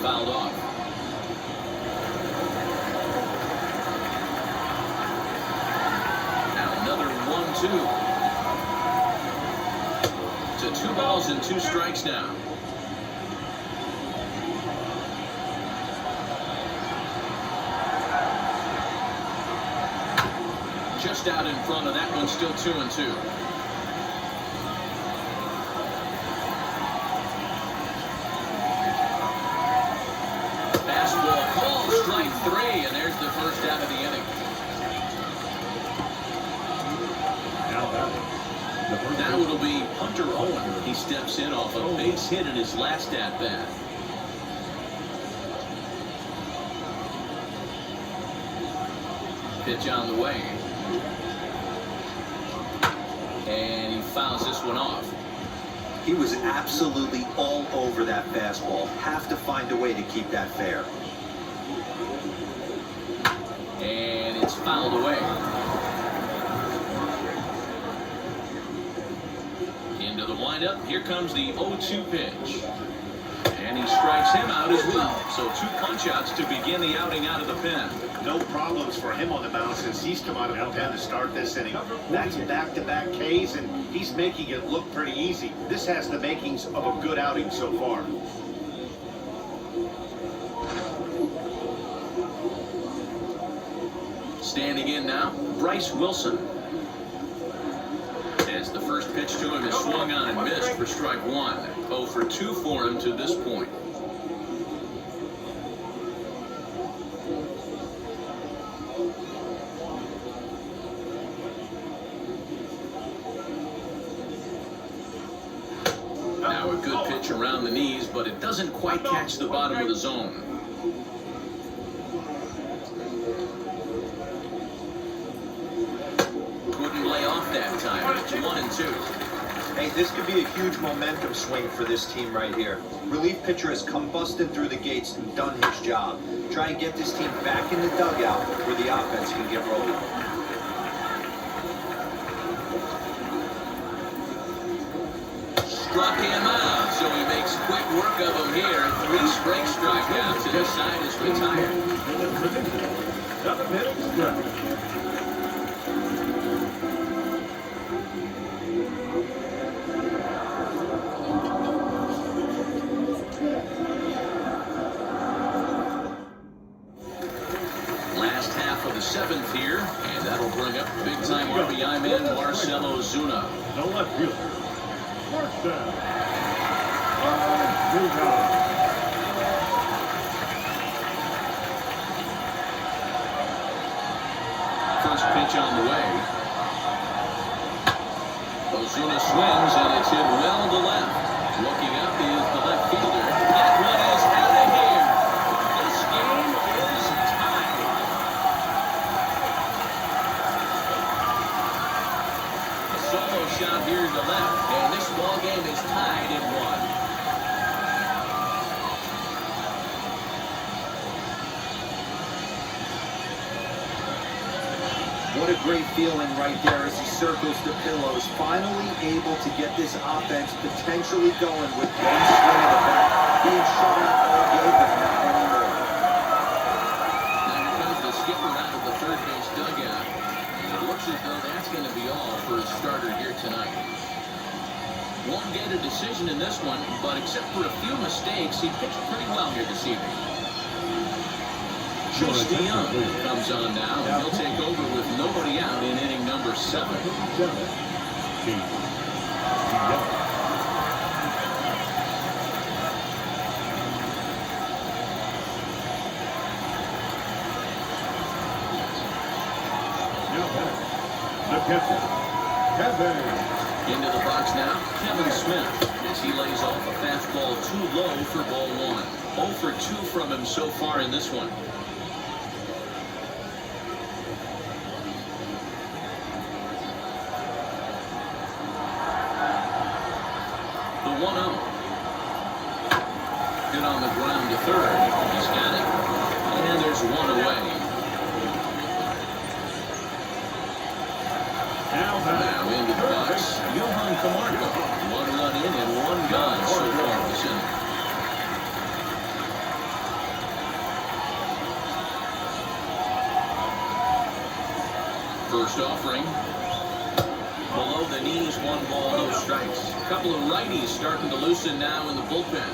Fouled off. Now another 1-2. To 2 balls and 2 strikes now. Just out in front of that one, still 2-2. Fastball called strike 3, and there's the first out of the inning. Now it'll be Hunter Owen. He steps in off a base hit in his last at-bat. Pitch on the way. And he fouls this one off. He was absolutely all over that fastball. Have to find a way to keep that fair. And it's fouled away. Into the windup. Here comes the 0-2 pitch. And he strikes him out as well. So 2 punch-outs to begin the outing out of the pen. No problems for him on the mound since he's come out of the pen to start this inning. That's back-to-back Ks, and he's making it look pretty easy. This has the makings of a good outing so far. Standing in now, Bryce Wilson. As the first pitch to him is swung on and missed for strike one. 0 for 2 for him to this point. Now a good pitch around the knees, but it doesn't quite catch the bottom of the zone. Couldn't lay off that time. It's 1-2. Hey, this could be a huge momentum swing for this team right here. Relief pitcher has come busted through the gates and done his job. Try and get this team back in the dugout where the offense can get rolling. Struck him out, so he makes quick work of him here. 3 straight strikeouts, and his side is retired. 7 strike. Last half of the 7th here, and that'll bring up big-time RBI man Marcell Ozuna. The left fielder. First down. Ozuna. First pitch on the way. Ozuna swings, and it's hit well to left. Looking up is the left fielder. That one is out of here. This game is tied. A solo shot here to left, and this ball game is tied at 1. What a great feeling right there as he circles the pillows, finally able to get this offense potentially going with one swing of the bat, being shut out all game, but not anymore. Now here comes the skipper out of the third base dugout. And it looks as though that's going to be all for his starter here tonight. Won't get a decision in this one, but except for a few mistakes, he pitched pretty well here this evening. Young comes on now, and he'll take over with nobody out in inning number 7. The catcher, Kevin. Into the box now, Kevin Smith, as he lays off a fastball too low for ball 1. 0 for 2 from him so far in this one. The 1-0. Hit on the ground to third. He's got it. And there's one away. Now into the box, Johan Camargo. 1 run in and 1 gone so far this inning. First offering. Below the knees, 1 ball, no strikes. A couple of righties starting to loosen now in the bullpen.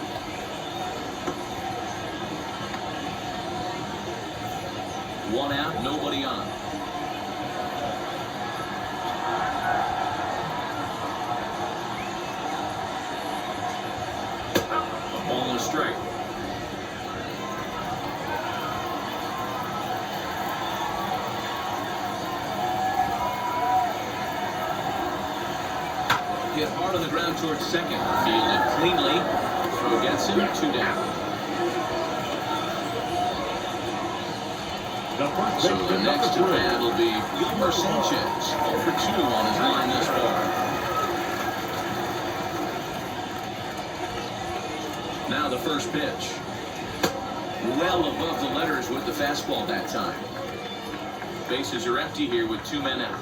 One out, nobody on. A ball and a strike. Hit hard on the ground towards second. Fielded cleanly. Throw gets him, 2 down. So the next to bat will be Yolmer Sanchez. 0 for 2 on his line this far. Now the first pitch. Well above the letters with the fastball that time. Bases are empty here with 2 men out.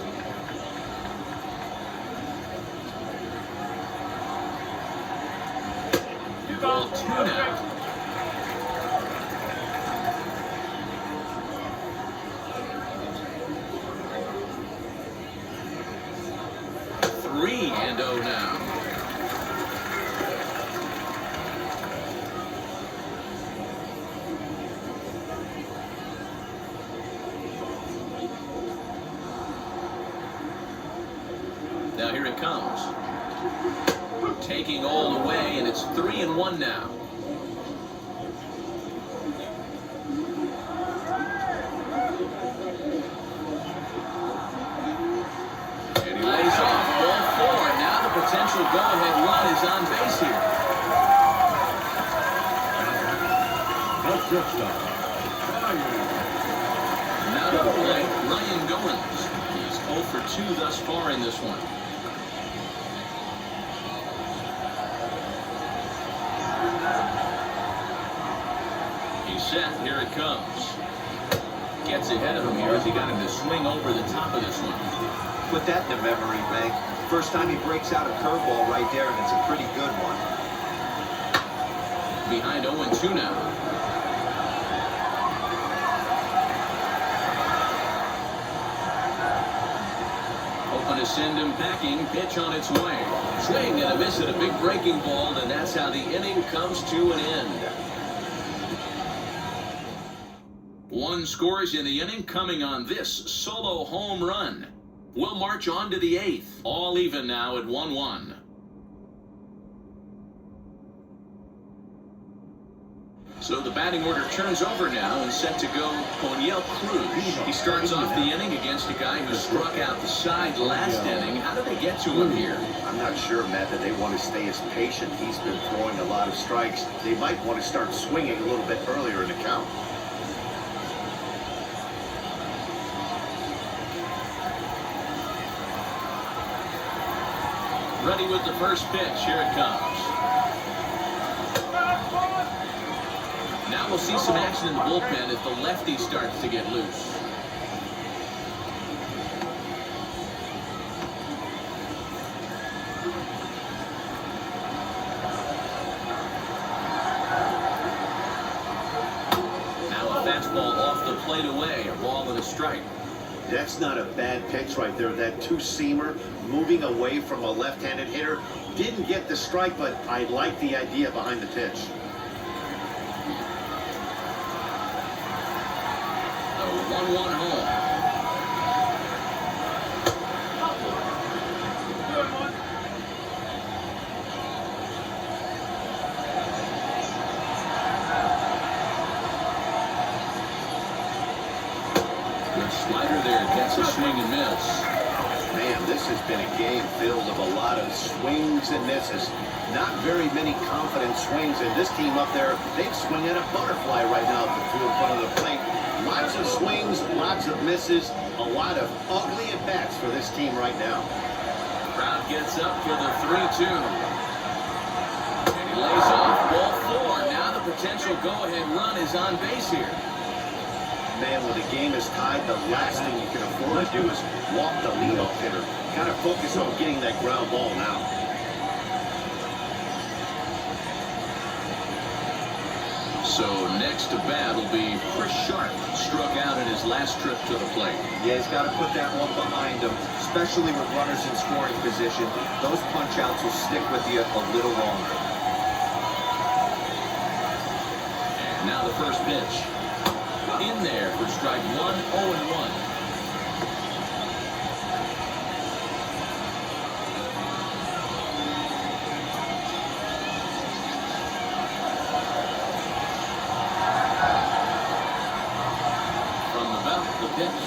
Ball 2 now. Three and 0 now. comes. Taking all the way, and it's 3-1 now. And he lays off ball 4. Now the potential go-ahead run is on base here. Now to the plate, Ryan Goins. He's 0 for 2 thus far in this one. He's set. Here it comes. Gets ahead of him here as he got him to swing over the top of this one. Put that in the memory bank. First time he breaks out a curveball right there, and it's a pretty good one. Behind 0-2 now. Hoping to send him packing. Pitch on its way. Swing and a miss at a big breaking ball, and that's how the inning comes to an end. 1 scores in the inning coming on this solo home run. We'll march on to the 8th. All even now at 1-1. So the batting order turns over now and set to go O'Neill Cruz. He starts off the inning against a guy who struck out the side last inning. How did they get to him here? I'm not sure, Matt, that they want to stay as patient. He's been throwing a lot of strikes. They might want to start swinging a little bit earlier in the count. Ready with the first pitch. Here it comes. Now we'll see some action in the bullpen if the lefty starts to get loose. Now a fastball off the plate away. A ball and a strike. That's not a bad pitch right there. That two-seamer moving away from a left-handed hitter. Didn't get the strike, but I like the idea behind the pitch. A 1-1 home. Good slider there. Gets a swing and miss. Man, this has been a game filled of a lot of swings and misses. Not very many confident swings, and this team up there, they swing at a butterfly right now at the field in front of the plate. Lots of swings, lots of misses, a lot of ugly at-bats for this team right now. Crowd gets up for the 3-2. And he lays off ball 4. Now the potential go-ahead run is on base here. Man, when the game is tied, the last thing you can afford to do is walk the leadoff hitter. Kind of focus on getting that ground ball now. So next to bat will be Chris Sharp. Struck out in his last trip to the plate. Yeah, he's got to put that one behind him, especially with runners in scoring position. Those punch-outs will stick with you a little longer. And now the first pitch. In there for strike 1, 0-1. From the belt, the pitch.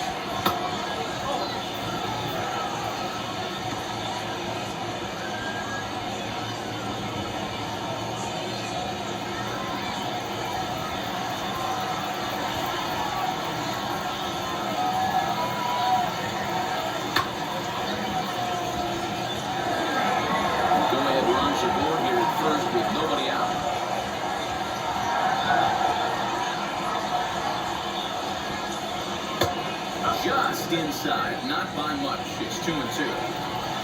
Just inside, not by much. It's 2-2.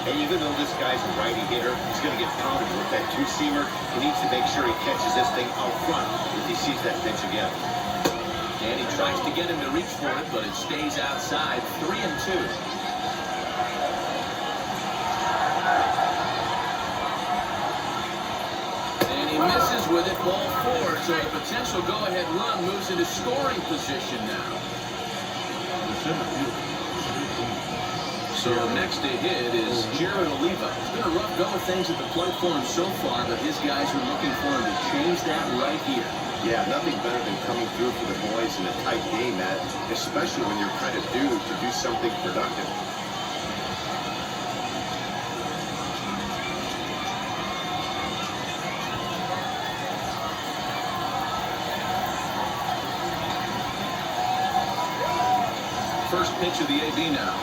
And even though this guy's a righty hitter, he's going to get pounded with that two-seamer. He needs to make sure he catches this thing out front if he sees that pitch again. And he tries to get him to reach for it, but it stays outside. 3-2. And he misses with it, ball 4. So a potential go-ahead run moves into scoring position now. So next to hit is Jared Oliva. It's been a rough go of things at the plate for him so far, but his guys are looking for him to change that right here. Yeah, nothing better than coming through for the boys in a tight game, Matt, especially when you're kind of due to do something productive. First pitch of the AB now.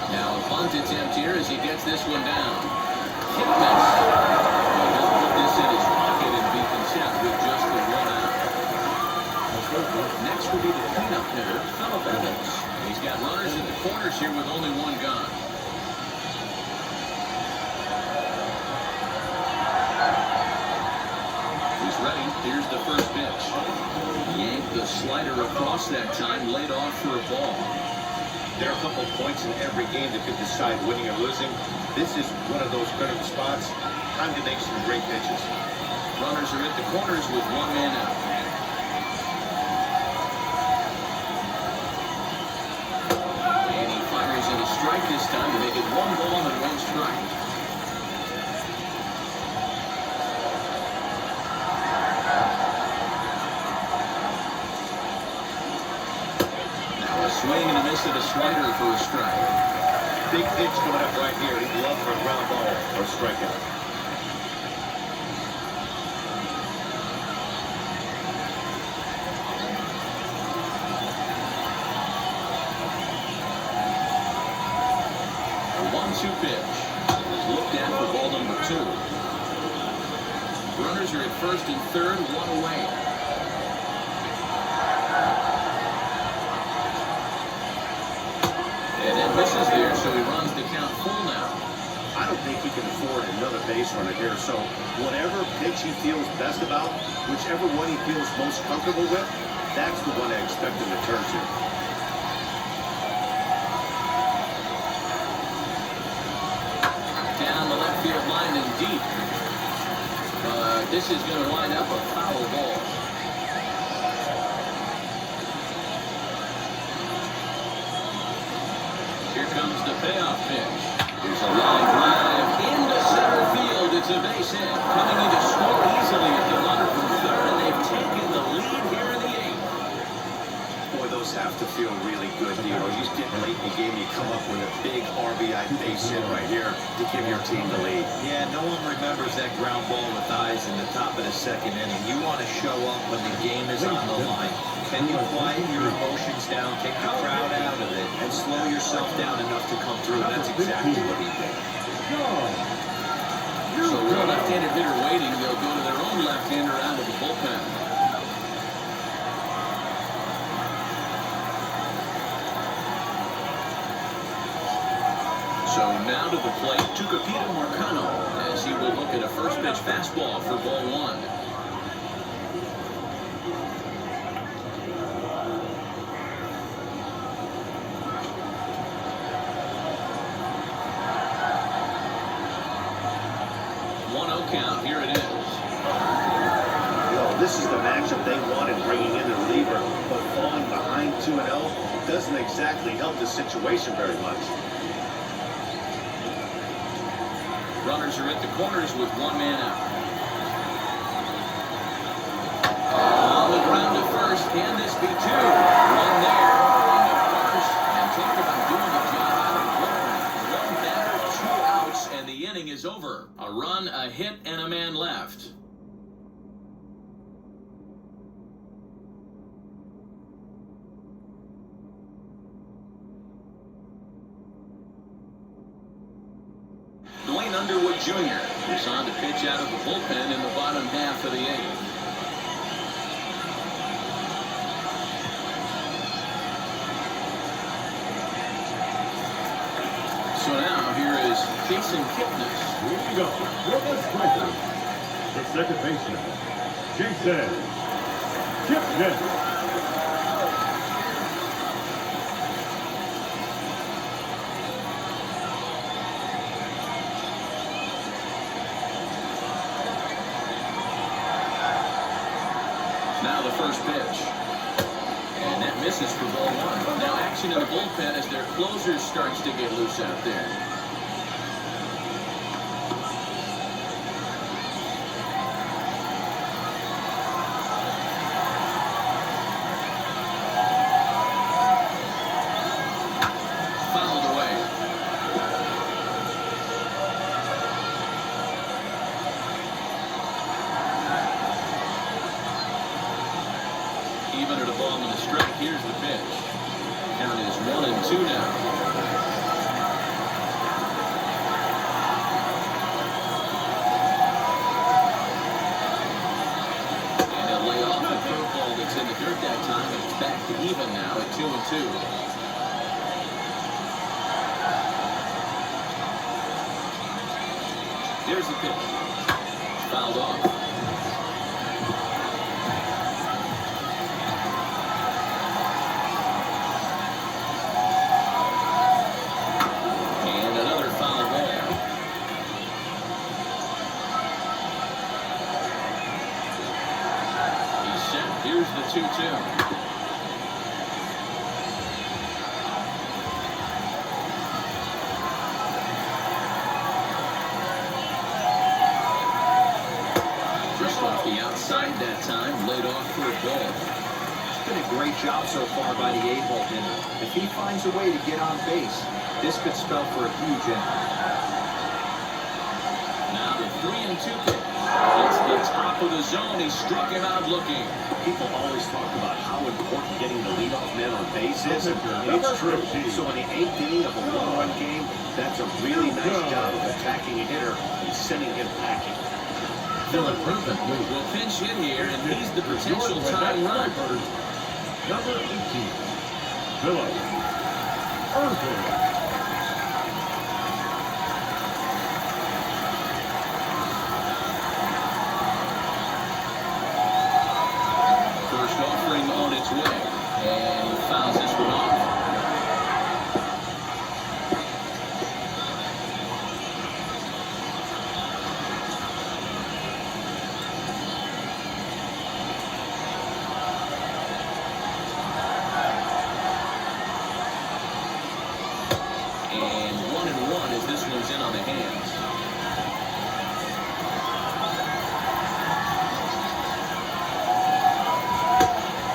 Now a bunt attempt here as he gets this one down. Hit miss. He'll put this in his pocket and be content with just the one out. Next will be the cleanup hitter, Indlans. He's got runners in the corners here with only one gone. He's ready. Here's the first pitch. Yanked the slider across that time, laid off for a ball. There are a couple points in every game that could decide winning or losing. This is one of those critical spots. Time to make some great pitches. Runners are at the corners with one man out. And he fires in a strike this time to make it 1 ball and 1 strike. Swing and a miss at a slider for a strike. Big pitch coming up right here. He'd love for a ground ball or strikeout. A 1-2 pitch is looked at for ball number 2. Runners are at first and third, 1 away. And it misses there, so he runs the count full now. I don't think he can afford another base runner here, so whatever pitch he feels best about, whichever one he feels most comfortable with, that's the one I expect him to turn to. Down the left field line and deep. This is going to wind up a foul ball. Here comes the payoff pitch. Here's a line drive into center field. It's a base hit. Coming in to score easily at the runner from third, and they've taken the lead here in the 8th. Boy, those have to feel really good, Nero. You get late in the game, you come up with a big RBI base hit right here to give your team the lead. Yeah, no one remembers that ground ball with eyes in the top of the 2nd inning. You want to show up when the game is on the line. Can you quiet your emotions down, take the crowd out of it, and slow yourself down enough to come through? That's exactly what he did. So with a left-handed hitter waiting, they'll go to their own left-hander out of the bullpen. So now to the plate, Tucupita Marcano, as he will look at a first pitch fastball for ball 1. Count. Here it is. This is the matchup they wanted, bringing in the reliever, but falling behind 2-0 doesn't exactly help the situation very much. Runners are at the corners with 1 man out. On the ground to first. Can this be 2? 1 there. Into first. And talk about doing a job out of the bullpen. 1 batter, 2 outs, and the inning is over. A run, a hit, and a man left. Dwayne Underwood Jr. is on to pitch out of the bullpen in the bottom half of the 8th. So now here is Jason Kipnis. Here we go. Your striker, the second baseman, Jason Kipnis. Now the first pitch. And that misses for ball one. Now action in the bullpen as their closer starts to get loose out there. Fouled away. Even at a ball and a strike. Here's the pitch. Count is 1-2 now. And he'll lay off the curveball that's in the dirt that time. And it's back to even now at 2-2. Here's the pitch. Fouled off. Here's the 2-2. Just off the outside that time, laid off for a ball. It's been a great job so far by the A-ball hitter. If he finds a way to get on base, this could spell for a huge inning. Now the 3-2 pitch. It's the top of the zone. He struck him out looking. People always talk about how important getting the leadoff man on base is. It's true. So in the 8th inning of a one-run game, that's a really nice job of attacking a hitter and sending him packing. Philip Rubin will pinch hit here, and he's the potential tying run. Number 18, Philip Rubin. On its way, and he fouls this one off. And 1-1 as this one's in on the hands.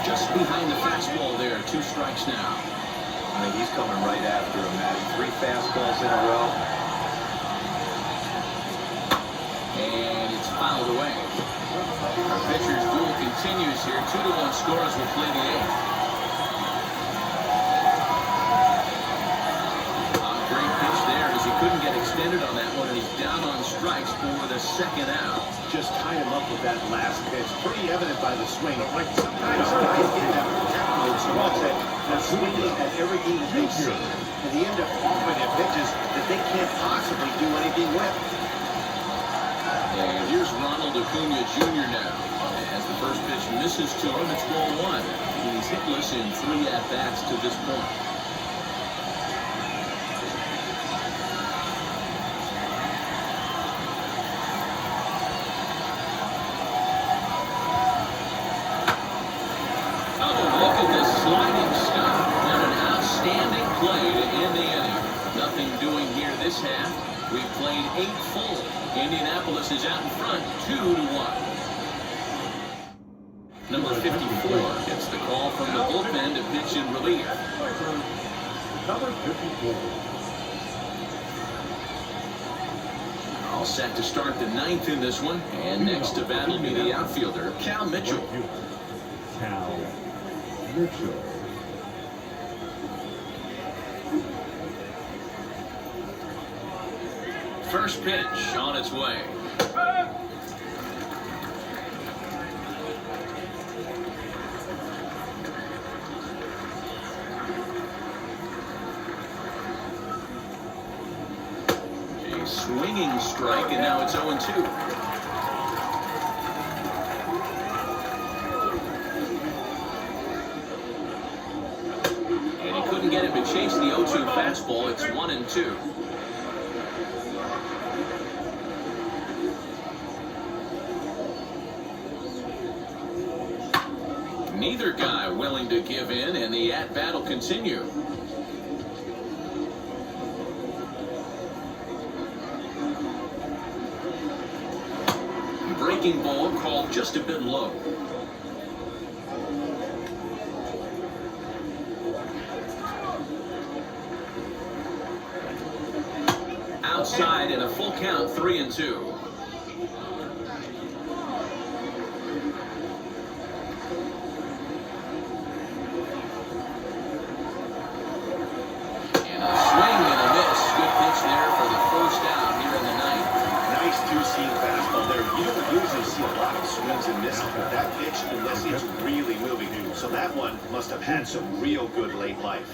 Just behind the fastball there. 2 strikes now. I mean, he's coming right after him, Matty. 3 fastballs in a row. And it's fouled away. Our pitcher's duel continues here. 2-1 scores will play the 8th. Great pitch there as he couldn't get extended on that one, and he's down on strikes for the 2nd out. Just tie him up with that last pitch. Pretty evident by the swing. Like sometimes guys get that mode so much that they're swinging at everything that they see, and they end up offering at pitches that they can't possibly do anything with. And here's Ronald Acuna Jr. now. As the first pitch misses to him, it's ball 1. He's hitless in 3 at-bats to this point. Sliding stop and an outstanding play to end the inning. Nothing doing here this half. We've played 8 full. Indianapolis is out in front, 2-1. Number 54 gets the call from the bullpen to pitch in relief. Number 54. All set to start the 9th in this one. And next to bat will be the outfielder, Cal Mitchell. Cal Mitchell. First pitch on its way. A swinging strike, and now it's 0-2. And he couldn't get him to chase the 0-2 fastball. It's 1-2. Neither guy willing to give in, and the at-bat will continue. Breaking ball called just a bit low. Outside and a full count, 3-2. And a swing and a miss. Good pitch there for the first out here in the ninth. Nice two-seam fastball there. You don't usually see a lot of swings and misses with that pitch unless it's really moving. So that one must have had some real good late life.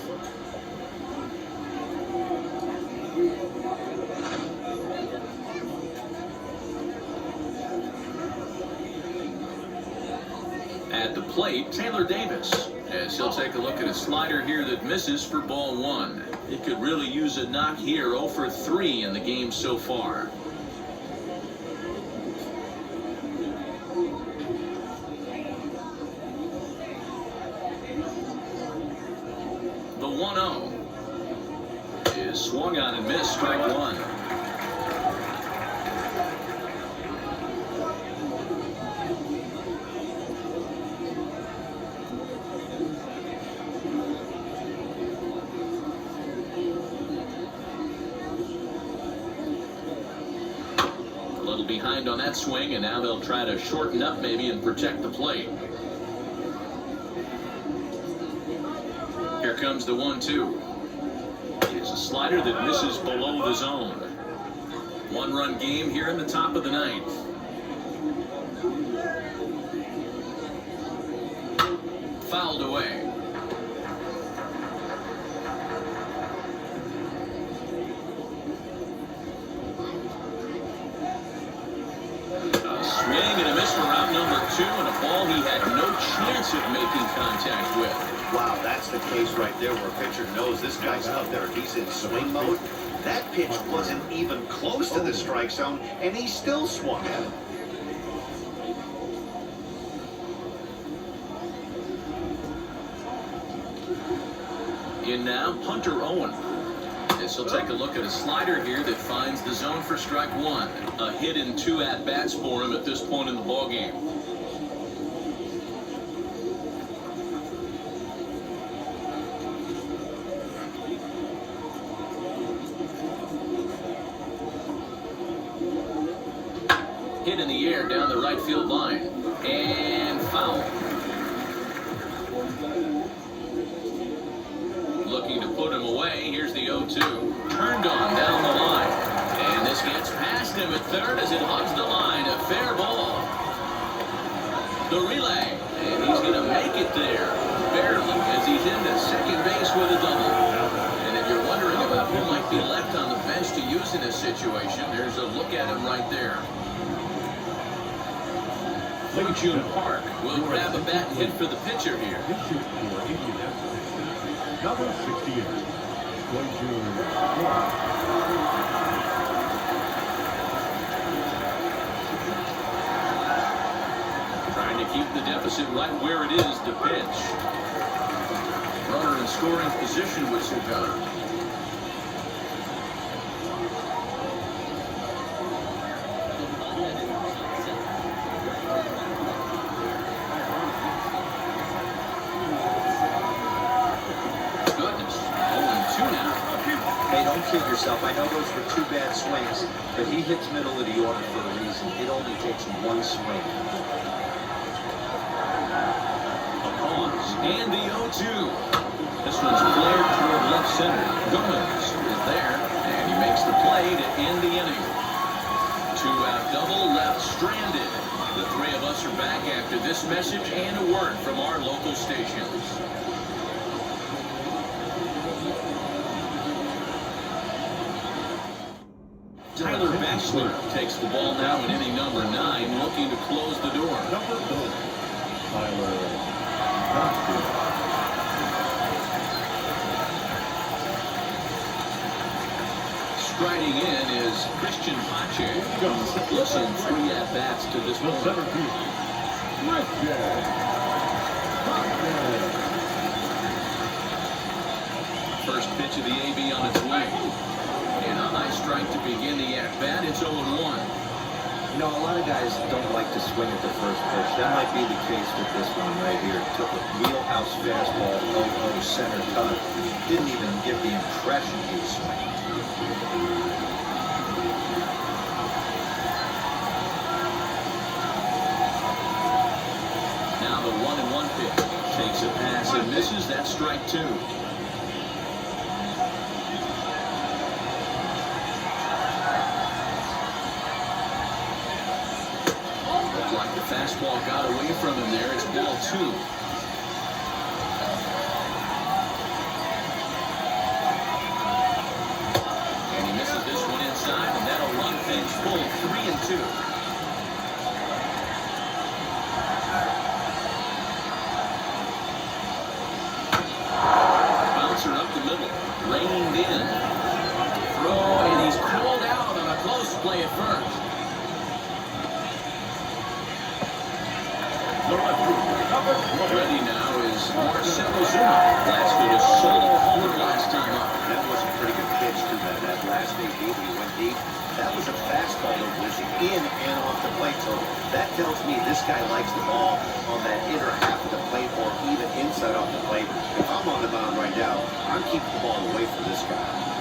At the plate, Taylor Davis, as he'll take a look at a slider here that misses for ball one. It could really use a knock here. 0 for 3 in the game so far. The 1-0 is swung on and missed, strike one. Behind on that swing, and now they'll try to shorten up maybe and protect the plate. Here comes the 1-2. It's a slider that misses below the zone. One-run game here in the top of the ninth. Fouled away. Two and a ball he had no chance of making contact with. Wow, that's the case right there where a pitcher knows this guy's out there. He's in swing mode. That pitch wasn't even close to the strike zone, and he still swung at it. In now, Hunter Owen. As he'll take a look at a slider here that finds the zone for strike one. A hit in 2 at-bats for him at this point in the ballgame. Hit in the air down the right field line. And foul. Looking to put him away. Here's the 0-2. Turned on down the line. And this gets past him at third as it hugs the line. A fair ball. The relay. And he's going to make it there. Barely, as he's into second base with a double. And if you're wondering about who might be left on the bench to use in this situation, there's a look at him right there. June Park will grab a bat and hit for the pitcher here. Number 68, Trying to keep the deficit right where it is to pitch. Runner in scoring position with Cigar. Kid yourself. I know those were 2 bad swings, but he hits middle of the order for a reason. It only takes 1 swing. A pause. And the 0-2. This one's flared toward left center. Goins is there, and he makes the play to end the inning. 2-out double left stranded. The 3 of us are back after this message and a word from our local stations. Tyler Batchelor takes the ball now in inning number 9, looking to close the door. Number 4, Tyler Batchelor. Striding in is Christian Pache. He's in 3 at-bats to this The point. 17th, Christian Pache. First pitch of the AB on its way. And a high strike to begin the at-bat. It's 0-1. You know, a lot of guys don't like to swing at the first pitch. That might be the case with this one right here. Took a wheelhouse fastball, 0-0 center cut. Didn't even give the impression he was swinging. Now the 1-1 pitch. Takes a pass and misses. That's strike 2. Like the fastball got away from him there. It's ball 2. And he misses this one inside, and that'll run things full 3-2. Bouncer up the middle, reined in. Throw, and he's called out on a close play at first. Ready now is Marcelo Zuma. Blasted a solo homer last time up. That was a pretty good pitch to that last AB. He went deep. That was a fastball that was in and off the plate. So that tells me this guy likes the ball on that inner half of the plate or even inside off the plate. If I'm on the mound right now, I'm keeping the ball away from this guy.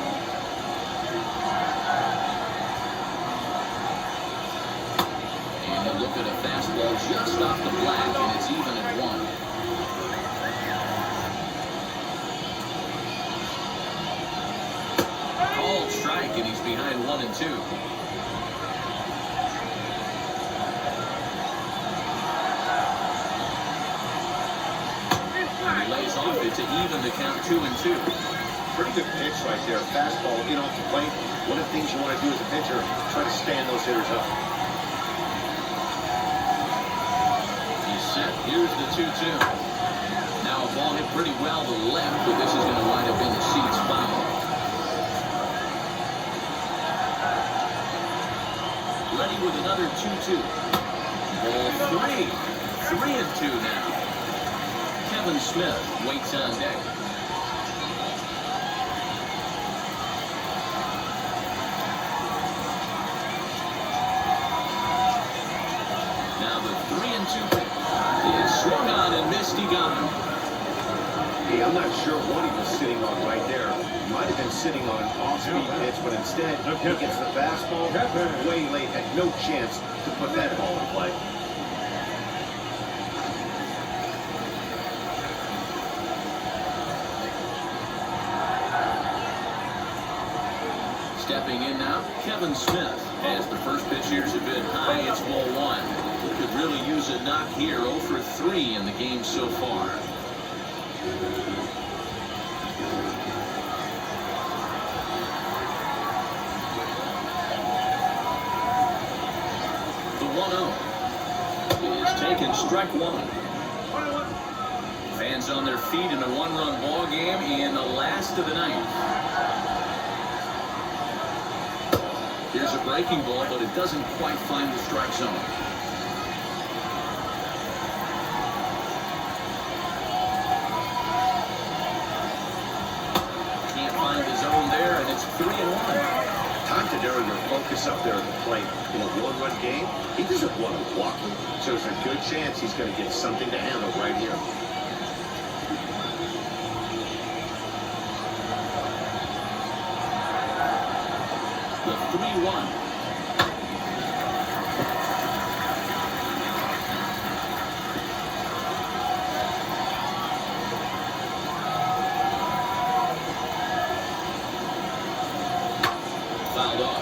Look at a fastball just off the black, and it's even at 1. Called strike, and he's behind 1-2. And he lays off it to even the count 2-2. Pretty good pitch right there. Fastball in off the plate. One of the things you want to do as a pitcher, try to stand those hitters up. Here's the 2-2. Now a ball hit pretty well to the left, but this is going to wind up in the seats foul. Ready with another 2-2. Ball 3. 3-2 now. Kevin Smith waits on deck. Now the 3-2 pitch. Swung on and missed. He got him. Hey, I'm not sure what he was sitting on right there. He might have been sitting on an off-speed pitch, but instead he gets the fastball way late. Had no chance to put that ball in play. Stepping in now, Kevin Smith. As the first pitch here's a bit high, it's ball 1. Could really use a knock here. 0 for 3 in the game so far. The 1-0 is taken, strike 1. Fans on their feet in a 1-run ball game in the last of the ninth. Here's a breaking ball, but it doesn't quite find the strike zone. There, and it's 3-1. Time to narrow your focus up there at the plate. In a 1-run game, he doesn't want to walk. So there's a good chance he's going to get something to handle right here. The 3-1. Fouled off.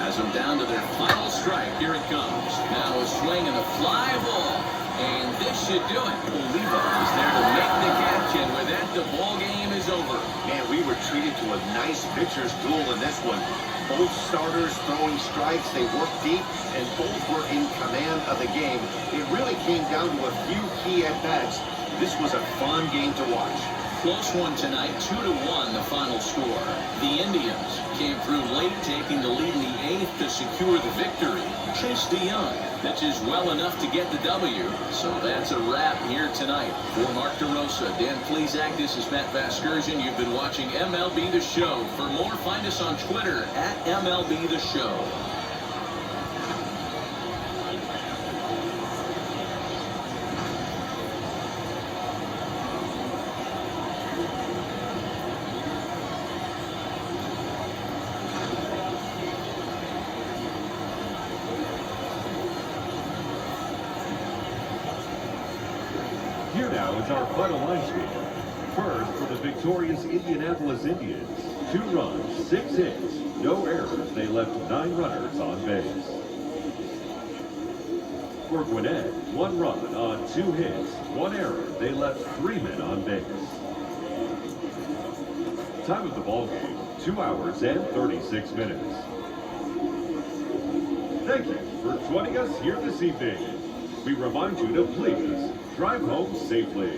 Has them down to their final strike. Here it comes. Now a swing and a fly ball. And this should do it. Oliva is there to make the catch, and with that, the ball game is over. Man, we were treated to a nice pitcher's duel in this one. Both starters throwing strikes, they worked deep, and both were in command of the game. It really came down to a few key at-bats. This was a fun game to watch. close one tonight, 2-1 the final score. The Indians came through late, taking the lead in the 8th to secure the victory. Chase DeYoung pitches well enough to get the W. So that's a wrap here tonight. For Mark DeRosa, Dan Plesac, this is Matt Vasgersian. You've been watching MLB The Show. For more, find us on Twitter at MLB The Show. Here now is our final line score. First, for the victorious Indianapolis Indians, 2 runs, 6 hits, no errors. They left 9 runners on base. For Gwinnett, 1 run on 2 hits, 1 error. They left 3 men on base. Time of the ball game, 2 hours and 36 minutes. Thank you for joining us here this evening. We remind you to please drive home safely.